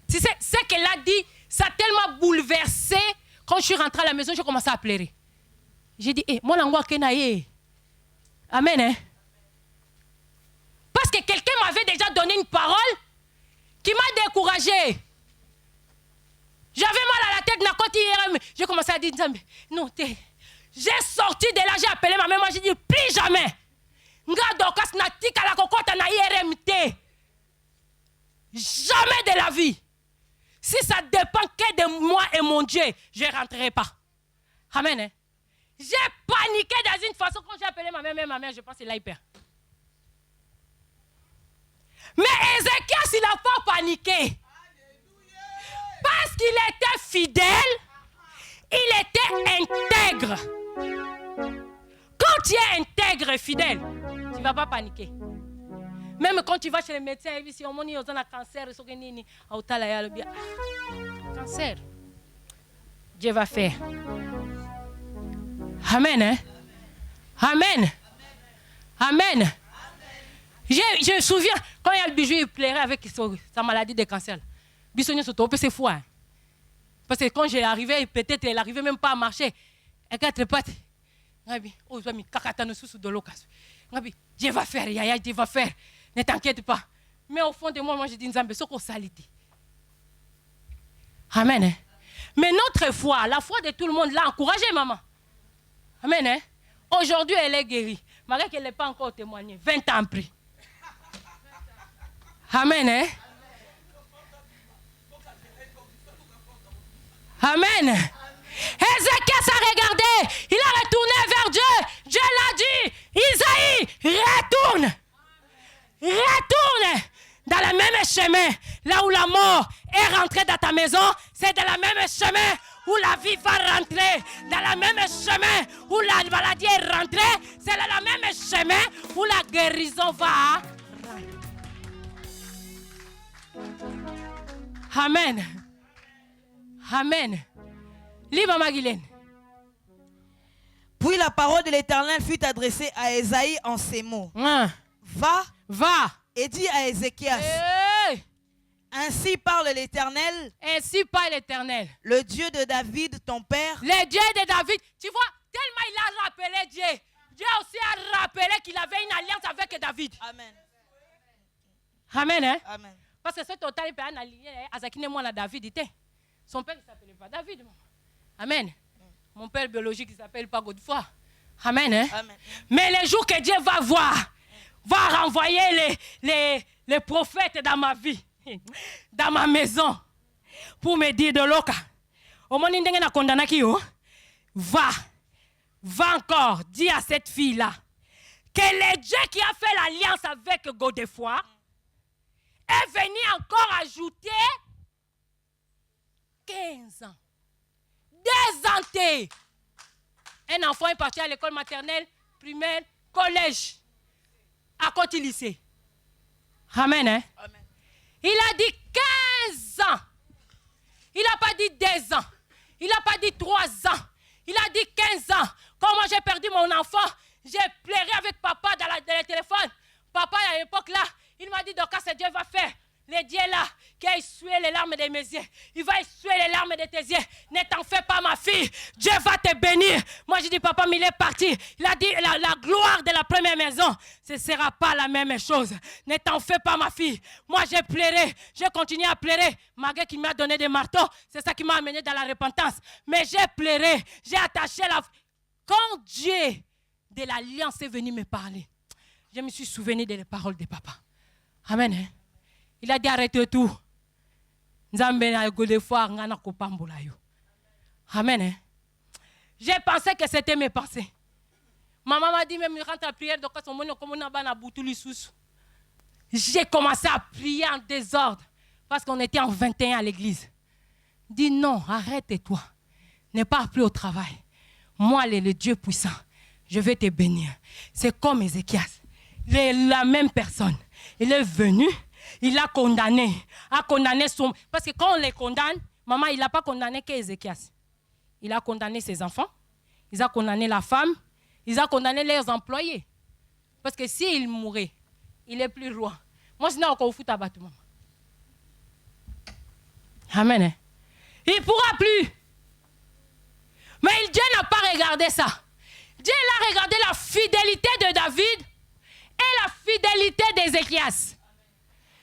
Tu sais, ce qu'elle a dit, ça a tellement bouleversé. Quand je suis rentrée à la maison, j'ai commencé à pleurer. J'ai dit, moi, l'angoisse kenaye. Amen, hein? Parce que quelqu'un m'avait déjà donné une parole qui m'a découragée. J'avais mal à la tête, j'ai commencé à dire, non, j'ai sorti de là, j'ai appelé ma mère, j'ai dit, plus jamais. Jamais de la vie. Si ça dépend que de moi et mon Dieu, je ne rentrerai pas. Amen. Hein? J'ai paniqué dans une façon quand j'ai appelé ma mère, je pense qu'elle a hyper. Mais Ézéchias, il n'a pas paniqué. Parce qu'il était fidèle, il était intègre. Quand tu es intègre et fidèle, tu ne vas pas paniquer. Même quand tu vas chez le médecin, il dit, on a un cancer, cancer. Dieu va faire. Amen. Hein? Amen. Amen. Je me souviens, quand il y a le bijou, il pleurait avec sa maladie de cancer. Bissonnier se trompe, c'est fou. Hein? Parce que quand j'ai arrivé, peut-être elle n'arrivait même pas à marcher. Elle quatre pattes. Oh, je vais me sous de l'eau. Dieu va faire, Yaya, Dieu va faire. Ne t'inquiète pas. Mais au fond de moi, je dis, Nzambe, c'est qu'on salité. Amen. Hein? Mais notre foi, la foi de tout le monde l'a encouragée, maman. Amen. Hein? Aujourd'hui, elle est guérie. Malgré qu'elle n'ait pas encore témoigné. 20 ans après. Amen. Hein? Amen. Ézéchias a regardé. Il a retourné vers Dieu. Dieu l'a dit. Isaïe, retourne. Retourne dans le même chemin. Là où la mort est rentrée dans ta maison, c'est dans le même chemin où la vie va rentrer. Dans le même chemin où la maladie est rentrée, c'est dans le même chemin où la guérison va rentrer. Amen. Amen. Lis Maman Guylaine. Puis la parole de l'Éternel fut adressée à Ésaïe en ces mots. Va et dis à Ézéchias. Ainsi parle l'Éternel. Ainsi parle l'Éternel. Le Dieu de David, ton père. Le Dieu de David. Tu vois, tellement il a rappelé Dieu. Dieu aussi a rappelé qu'il avait une alliance avec David. Amen. Amen. Hein? Amen. Parce que ce total, il peut être allié à Zakine moi la David était. Son père, il ne s'appelait pas David. Amen. Mon père biologique, il ne s'appelle pas Godefroy. Amen. Hein? Amen. Mais les jours que Dieu va voir, va renvoyer les prophètes dans ma vie, dans ma maison, pour me dire de l'oka. Va encore dire à cette fille-là que le Dieu qui a fait l'alliance avec Godefroy est venu encore ajouter 15 ans. 2 ans. Un enfant est parti à l'école maternelle, primaire, collège, à côté lycée. Amen. Hein? Amen. Il a dit 15 ans. Il n'a pas dit 2 ans. Il n'a pas dit 3 ans. Il a dit 15 ans. Quand moi j'ai perdu mon enfant, j'ai pleuré avec papa dans le téléphone. Papa, à l'époque là, il m'a dit, donc ce Dieu va faire. Le Dieu là, qui a essuyé les larmes de mes yeux, il va essuyer les larmes de tes yeux. Ne t'en fais pas, ma fille. Dieu va te bénir. Moi, je dis, papa, mais il est parti. Il a dit, la gloire de la première maison, ce ne sera pas la même chose. Ne t'en fais pas, ma fille. Moi, j'ai pleuré. J'ai continué à pleurer. Malgré qu'il m'a donné des marteaux, c'est ça qui m'a amené dans la repentance. Mais j'ai pleuré. J'ai attaché la... Quand Dieu de l'alliance est venu me parler, je me suis souvenu des paroles de papa. Amen. Hein? Il a dit arrêtez tout. Amen. Hein? J'ai pensé que c'était mes pensées. Maman m'a dit même rentre à prière donc j'ai commencé à prier en désordre parce qu'on était en 21 à l'église. Dis non, arrête-toi. Ne pars plus au travail. Moi, le Dieu puissant, je vais te bénir. C'est comme Ézéchias. Il est la même personne. Il est venu. il a condamné son... Parce que quand on les condamne, maman, il n'a pas condamné qu'Ézéchias. Il a condamné ses enfants, il a condamné la femme, il a condamné leurs employés. Parce que s'il mourait, il n'est plus roi. Moi, je n'ai encore foutu à battre, maman. Amen. Hein? Il ne pourra plus. Mais Dieu n'a pas regardé ça. Dieu a regardé la fidélité de David et la fidélité d'Ézéchias.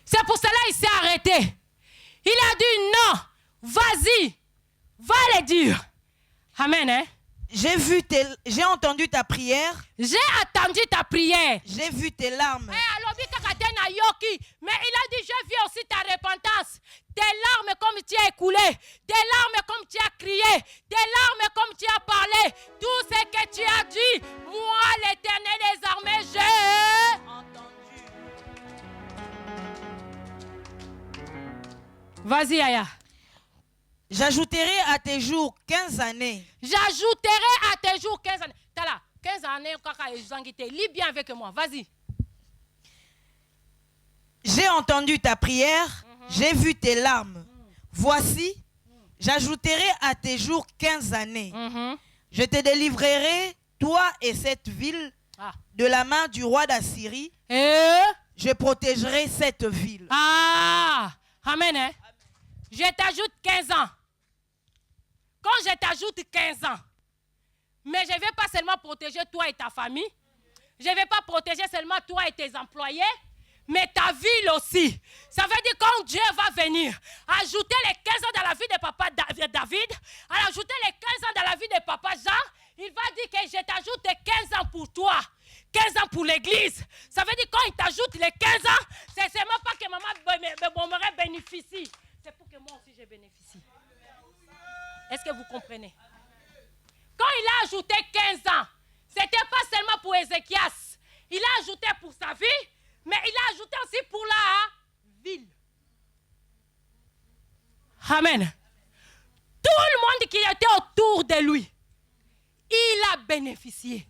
C'est pour cela qu'il s'est arrêté. Il a dit non, vas-y, va les dire. Amen. Hein? J'ai entendu ta prière. J'ai attendu ta prière. J'ai vu tes larmes. Mais il a dit, je vis aussi ta repentance. Tes larmes comme tu as écoulé, tes larmes comme tu as crié, tes larmes comme tu as parlé, tout ce que tu as dit, moi l'Éternel des armées, j'ai entendu. Vas-y, Aya. J'ajouterai à tes jours 15 années. J'ajouterai à tes jours 15 années. T'as là, 15 années, lis bien avec moi, vas-y. J'ai entendu ta prière, j'ai vu tes larmes. Voici, j'ajouterai à tes jours 15 années. Je te délivrerai, toi et cette ville, de la main du roi d'Assyrie. Je protégerai cette ville. Amen. Hein? Je t'ajoute 15 ans. Quand je t'ajoute 15 ans, mais je ne vais pas seulement protéger toi et ta famille, je ne vais pas protéger seulement toi et tes employés, mais ta ville aussi. Ça veut dire quand Dieu va venir, ajouter les 15 ans dans la vie de papa David, ajouter les 15 ans dans la vie de papa Jean, il va dire que je t'ajoute 15 ans pour toi, 15 ans pour l'église. Ça veut dire quand il t'ajoute les 15 ans, c'est seulement pas que maman bénéficie. C'est pour que moi aussi je bénéficie. Est-ce que vous comprenez? Quand il a ajouté 15 ans, ce n'était pas seulement pour Ézéchias. Il a ajouté pour sa vie, mais il a ajouté aussi pour la ville. Amen. Tout le monde qui était autour de lui, il a bénéficié.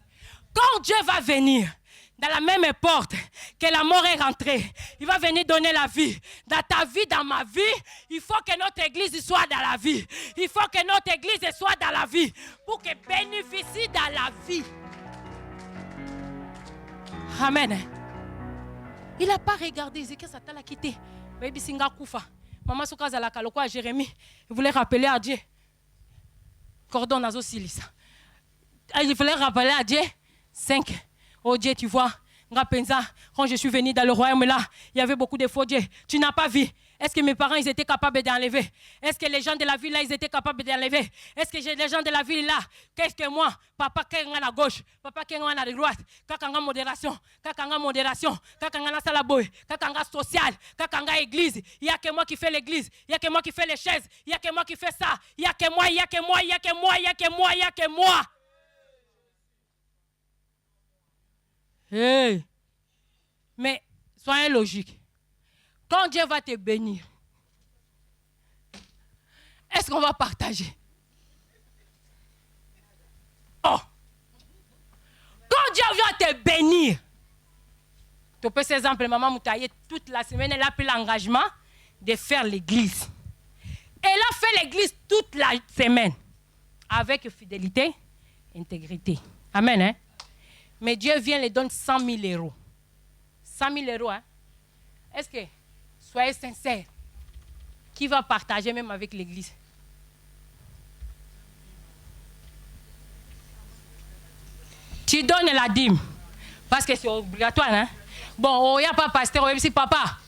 Quand Dieu va venir, dans la même porte que la mort est rentrée, il va venir donner la vie. Dans ta vie, dans ma vie, il faut que notre église soit dans la vie. Il faut que notre église soit dans la vie pour qu'elle bénéficie dans la vie. Amen. Il n'a pas regardé Ézéchias, ça t'a quitté. Baby Singa Koufa. Maman Soukaza la Kaloko à Jérémie. Il voulait rappeler à Dieu. Cordon Nazo Silis. Il voulait rappeler à Dieu 5. Oh Dieu, tu vois, quand je suis venu dans le royaume là, il y avait beaucoup de faux dieux. Tu n'as pas vu. Est-ce que mes parents, ils étaient capables d'enlever? Est-ce que les gens de la ville là, ils étaient capables d'enlever? Est-ce que les gens de la ville là, qu'est-ce que moi, papa qui est à la gauche, papa qui est à la droite, kakanga modération, kakanga salaboy, kakanga social, kakanga église, il n'y a que moi qui fais l'église, il n'y a que moi qui fais les chaises, il n'y a que moi qui fais ça, il n'y a que moi, il n'y a que moi, il n'y a que moi, il n'y a que moi, il n'y a que moi. Hey. Mais soyez logique. Quand Dieu va te bénir, est-ce qu'on va partager? Oh! Quand Dieu va te bénir, tu peux, par exemple, maman Moutaye, toute la semaine, elle a pris l'engagement de faire l'église. Elle a fait l'église toute la semaine avec fidélité, intégrité. Amen, hein? Mais Dieu vient et donne 100 000 euros. 100 000 euros, hein? Est-ce que, soyez sincères, qui va partager même avec l'église? Tu donnes la dîme, parce que c'est obligatoire, hein? Bon, il n'y a pas pasteur, si papa,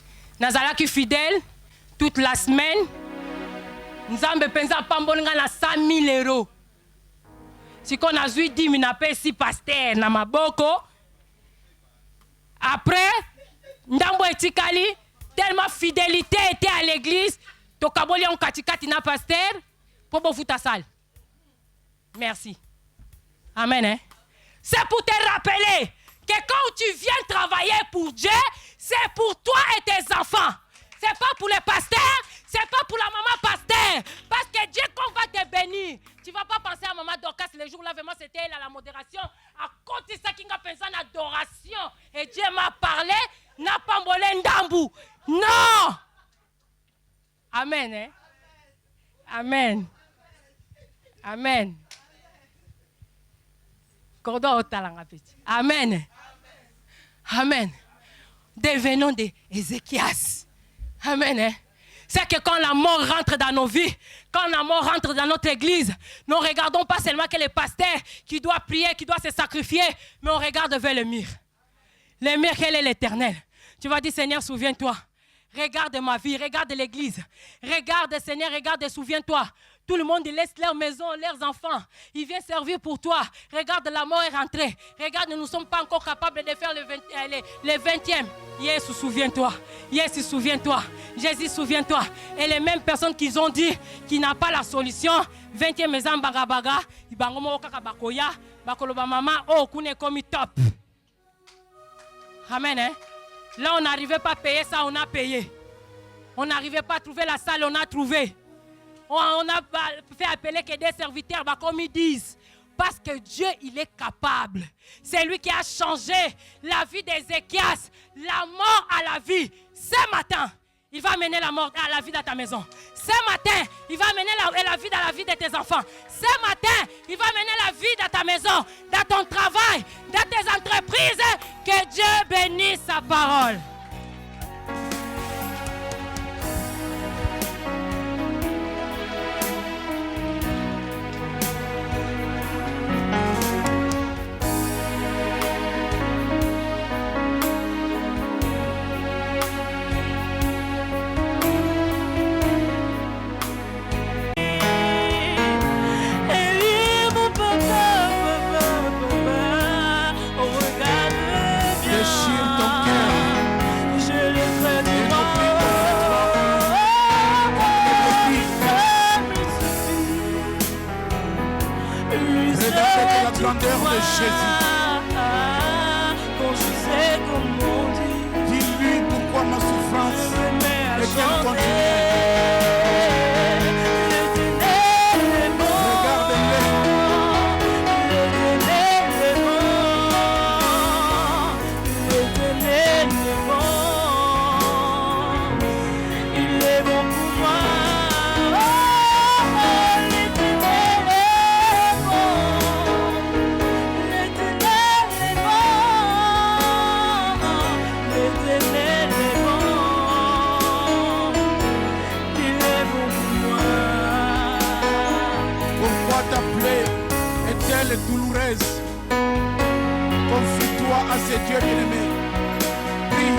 Nazala qui est fidèle, toute la semaine, nous avons pensé à 100 000 euros. Si on a vu 10 000 si pasteur na maboko, après, ndambo etikali, tellement fidélité était à l'église, to kaboli on katikati na pasteur, pour vous ta salle. Merci. Amen. Hein? C'est pour te rappeler que quand tu viens travailler pour Dieu, c'est pour toi et tes enfants. C'est pas pour les pasteurs, c'est pas pour la maman pasteur. Parce que Dieu, quand va te bénir, tu vas pas penser à maman Dorcas, le jour là, vraiment, c'était elle à la modération. À côté de ça, qui a pensé en adoration. Et Dieu m'a parlé, n'a pas volé ndambu. Non! Non. Amen. Hein? Amen. Amen. Amen. Amen. Devenons des Ézéchias. Amen. Hein? C'est que quand la mort rentre dans nos vies, quand la mort rentre dans notre église, nous ne regardons pas seulement que les pasteurs qui doivent prier, qui doivent se sacrifier, mais on regarde vers le mur. Le mur, quel est l'Éternel? Tu vas dire, Seigneur, souviens-toi. Regarde ma vie, regarde l'église. Regarde, Seigneur, regarde et souviens-toi. Tout le monde, ils laissent leur maison, leurs enfants. Ils viennent servir pour toi. Regarde, la mort est rentrée. Regarde, nous ne sommes pas encore capables de faire le 20e. Jésus, souviens-toi. Jésus, souviens-toi. Jésus, souviens-toi. Et les mêmes personnes qui ont dit qu'il n'a pas la solution, 20e maison, bagabaga, ils bangomo kaka bakoya, bakoloba mama, oh, kune komi top. Amen, hein? Là, on n'arrivait pas à payer ça, on a payé. On n'arrivait pas à trouver la salle, on a trouvé. On a fait appeler que des serviteurs, comme ils disent. Parce que Dieu, il est capable. C'est lui qui a changé la vie d'Ézéchias, la mort à la vie. Ce matin, il va amener la mort à la vie dans ta maison. Ce matin, il va amener la vie dans la vie de tes enfants. Ce matin, il va amener la vie dans ta maison, dans ton travail, dans tes entreprises. Que Dieu bénisse sa parole. Grandeur de Jésus. Dis-lui pourquoi ma souffrance est qu'elle continue. Douloureuse. Confie-toi à ces dieux bien-aimés. Prie.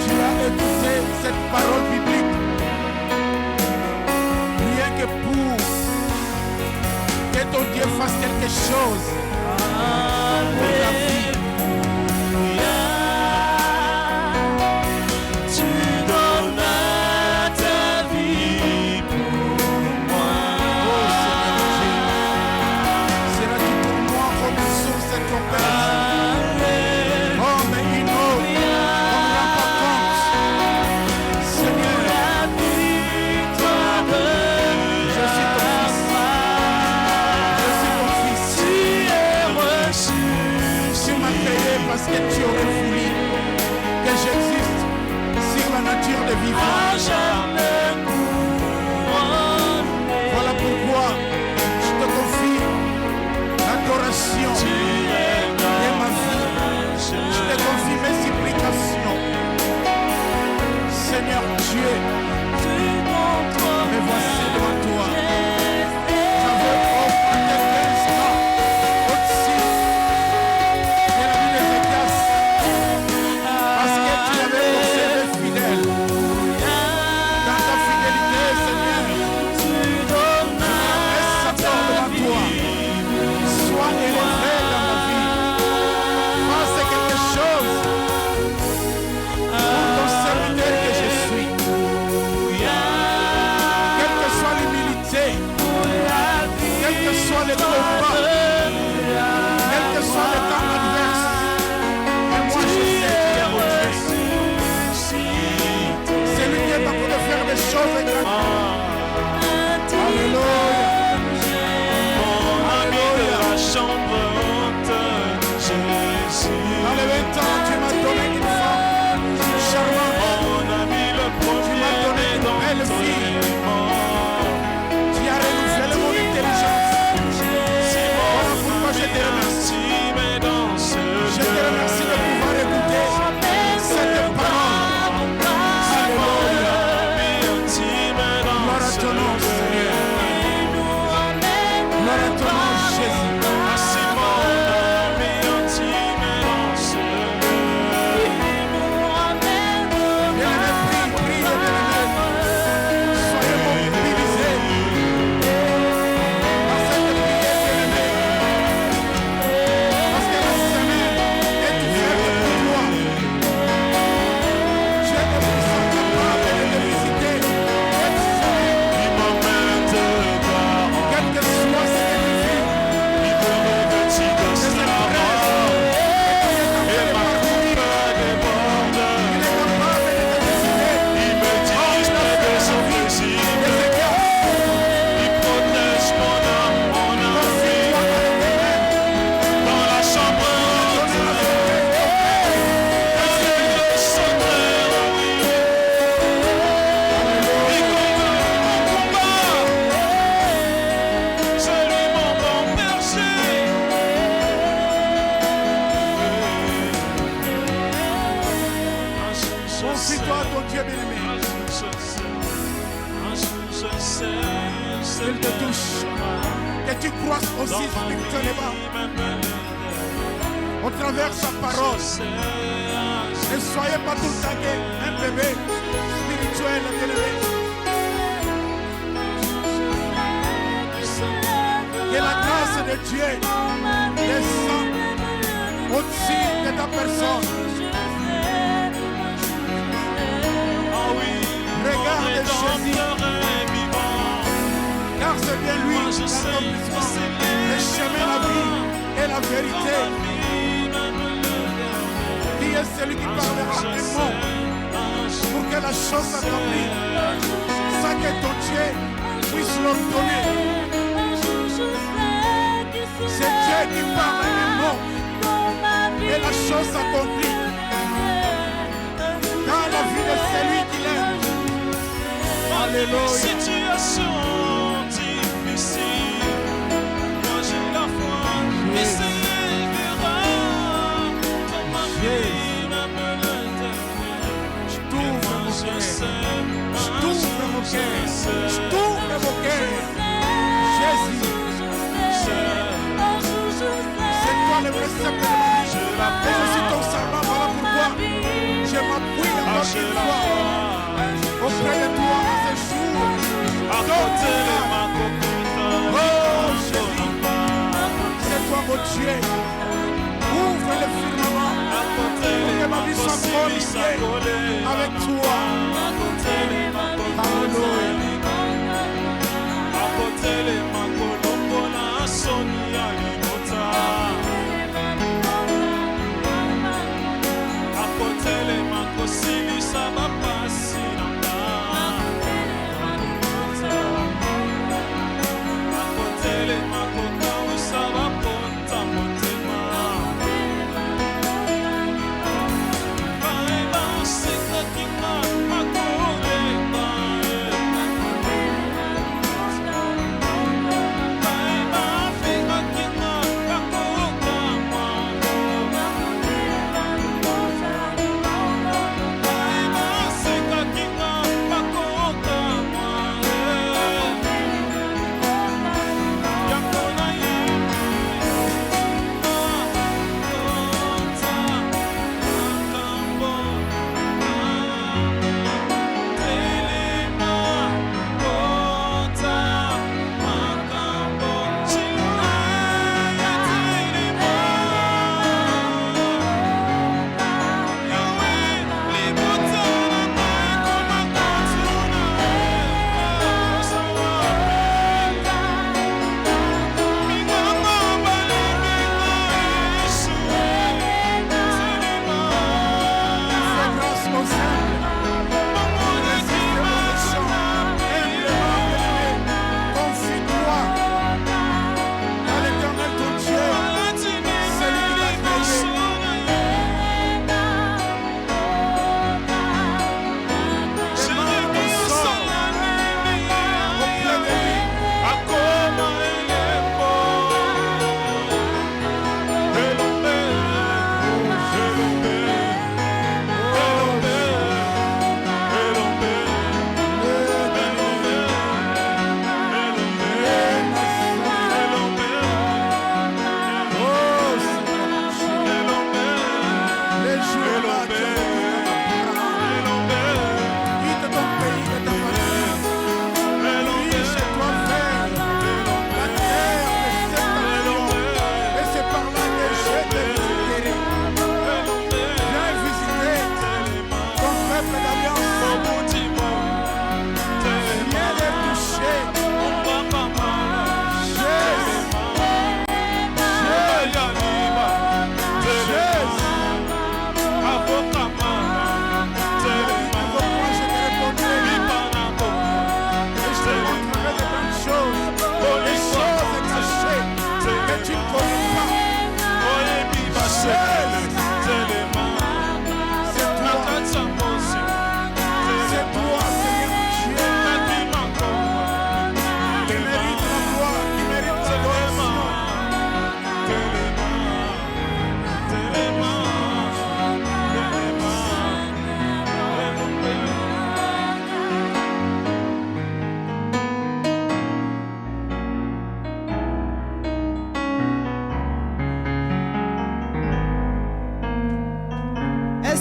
Tu as écouté cette parole biblique. Rien que pour que ton Dieu fasse quelque chose pour ta vie. Je te touche, que tu croisses aussi spirituellement au travers de sa parole. Ne soyez pas tout le temps un bébé spirituel élevé. Que la grâce de Dieu descende au-dessus de ta personne. Regarde Jésus, car c'est bien lui l'accomplissement, le chemin, la vie et la vérité. Qui est celui qui parlera un mot pour que la chose s'accomplisse, sans que ton Dieu puisse l'ordonner. C'est Dieu qui parle un mot et la chose s'accomplit dans la vie de celui qui l'aime. Alléluia. Situation difficile, moi j'ai la foi, mais c'est l'élèvera pour ma vie, même l'éternel. Je t'ouvre mon cœur, je t'ouvre mon cœur, je t'ouvre mon cœur. Jésus, c'est toi le vrai Seigneur de ma vie. Je suis ton servant, voilà pourquoi je m'appuie encore une fois auprès de toi à ce jour. Oh Jésus, c'est toi mon Dieu. Ouvre le firmament pour que ma vie soit connectée avec toi.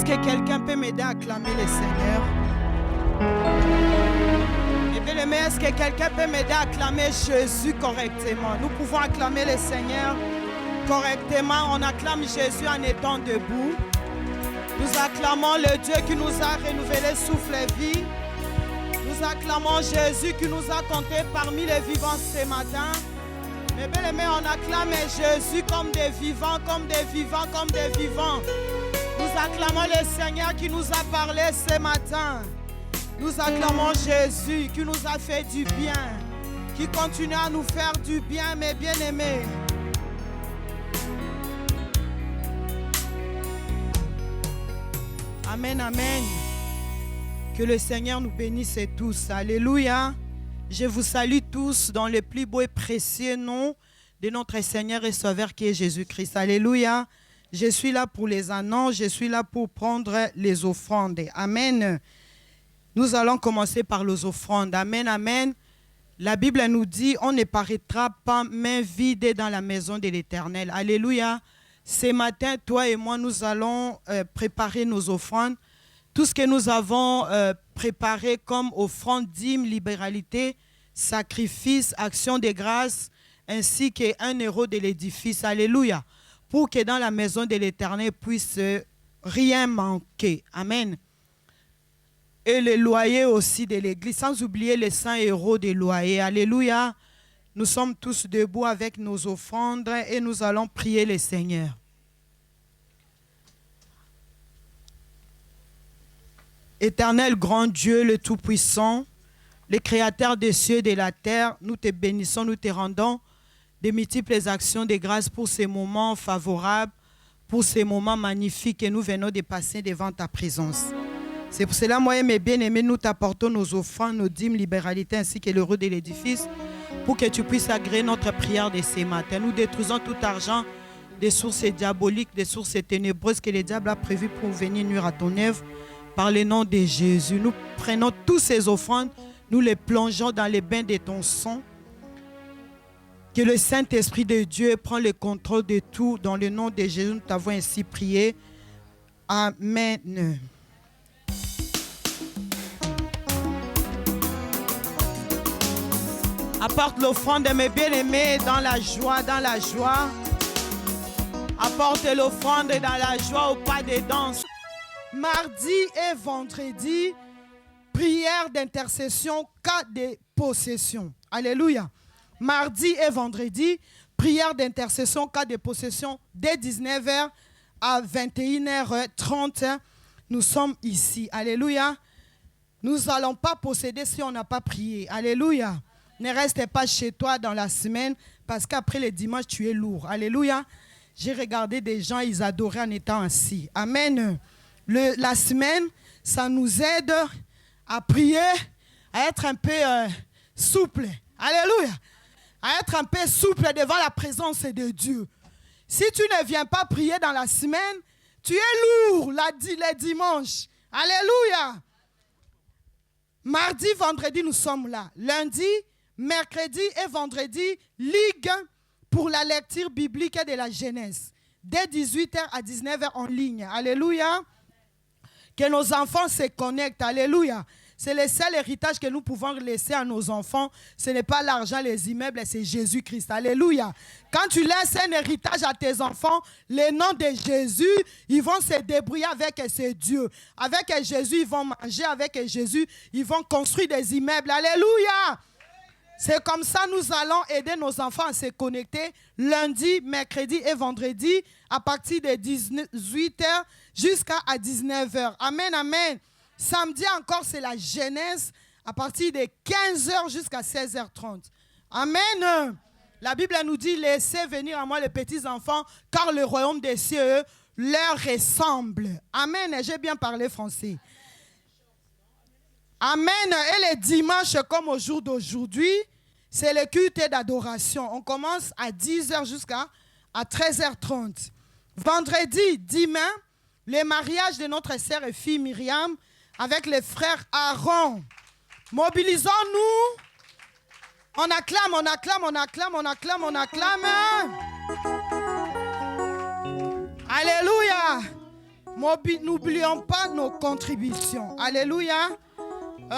que quelqu'un peut m'aider à acclamer le Seigneur? Et bien aimé, est-ce que quelqu'un peut m'aider à acclamer Jésus correctement? Nous pouvons acclamer le Seigneur correctement. On acclame Jésus en étant debout. Nous acclamons le Dieu qui nous a renouvelé souffle et vie. Nous acclamons Jésus qui nous a comptés parmi les vivants ce matin. Mais bien aimé, on acclame Jésus comme des vivants, comme des vivants, comme des vivants. Nous acclamons le Seigneur qui nous a parlé ce matin. Nous acclamons Jésus qui nous a fait du bien, qui continue à nous faire du bien, mes bien-aimés. Amen, amen. Que le Seigneur nous bénisse tous. Alléluia. Je vous salue tous dans le plus beau et précieux nom de notre Seigneur et Sauveur qui est Jésus-Christ. Alléluia. Je suis là pour les annonces, je suis là pour prendre les offrandes. Amen. Nous allons commencer par les offrandes. Amen, amen. La Bible nous dit, on ne paraîtra pas main vide dans la maison de l'Éternel. Alléluia. Ce matin, toi et moi, nous allons préparer nos offrandes. Tout ce que nous avons préparé comme offrande, dîme, libéralité, sacrifice, action de grâce, ainsi qu'un euro de l'édifice. Alléluia. Pour que dans la maison de l'Éternel puisse rien manquer. Amen. Et le loyer aussi de l'église, sans oublier les 100 euros de loyer. Alléluia. Nous sommes tous debout avec nos offrandes et nous allons prier le Seigneur. Éternel grand Dieu, le Tout-Puissant, le Créateur des cieux et de la terre, nous te bénissons, nous te rendons de multiples actions de grâce pour ces moments favorables, pour ces moments magnifiques que nous venons de passer devant ta présence. C'est pour cela, moi et mes bien-aimés, nous t'apportons nos offrandes, nos dîmes, libéralité ainsi que l'euro de l'édifice pour que tu puisses agréer notre prière de ce matin. Nous détruisons tout argent des sources diaboliques, des sources ténébreuses que le diable a prévues pour venir nuire à ton œuvre par le nom de Jésus. Nous prenons toutes ces offrandes, nous les plongeons dans les bains de ton sang. Que le Saint-Esprit de Dieu prenne le contrôle de tout. Dans le nom de Jésus, nous t'avons ainsi prié. Amen. Apporte l'offrande de mes bien-aimés dans la joie, dans la joie. Apporte l'offrande dans la joie au pas de danse. Mardi et vendredi, prière d'intercession, cas de possession. Alléluia. Mardi et vendredi, prière d'intercession, cas de possession, dès 19h à 21h30. Nous sommes ici. Alléluia. Nous n'allons pas posséder si on n'a pas prié. Alléluia. Ne reste pas chez toi dans la semaine parce qu'après le dimanche, tu es lourd. Alléluia. J'ai regardé des gens, ils adoraient en étant assis. Amen. La semaine, ça nous aide à prier, à être un peu souple. Alléluia. À être un peu souple devant la présence de Dieu. Si tu ne viens pas prier dans la semaine, tu es lourd les dimanches. Alléluia. Mardi, vendredi, nous sommes là. Lundi, mercredi et vendredi, ligue pour la lecture biblique de la Genèse. Dès 18h à 19h en ligne. Alléluia. Que nos enfants se connectent. Alléluia. C'est le seul héritage que nous pouvons laisser à nos enfants. Ce n'est pas l'argent, les immeubles, c'est Jésus-Christ. Alléluia. Quand tu laisses un héritage à tes enfants, le nom de Jésus, ils vont se débrouiller avec ce Dieu. Avec Jésus, ils vont manger. Avec Jésus, ils vont construire des immeubles. Alléluia. C'est comme ça nous allons aider nos enfants à se connecter lundi, mercredi et vendredi à partir de 18h jusqu'à 19h. Amen, amen. Samedi encore, c'est la Genèse à partir de 15h jusqu'à 16h30. Amen. La Bible nous dit, laissez venir à moi les petits enfants, car le royaume des cieux leur ressemble. Amen. J'ai bien parlé français. Amen. Et les dimanches, comme au jour d'aujourd'hui, c'est le culte d'adoration. On commence à 10h jusqu'à 13h30. Vendredi, demain, le mariage de notre sœur et fille Myriam avec les frères Aaron. Mobilisons-nous. On acclame, on acclame, on acclame, on acclame, on acclame. Alléluia. N'oublions pas nos contributions. Alléluia.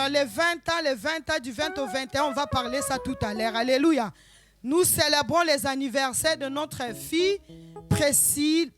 Les 20 ans, du 20 au 21, on va parler ça tout à l'heure. Alléluia. Nous célébrons les anniversaires de notre fille Priscille.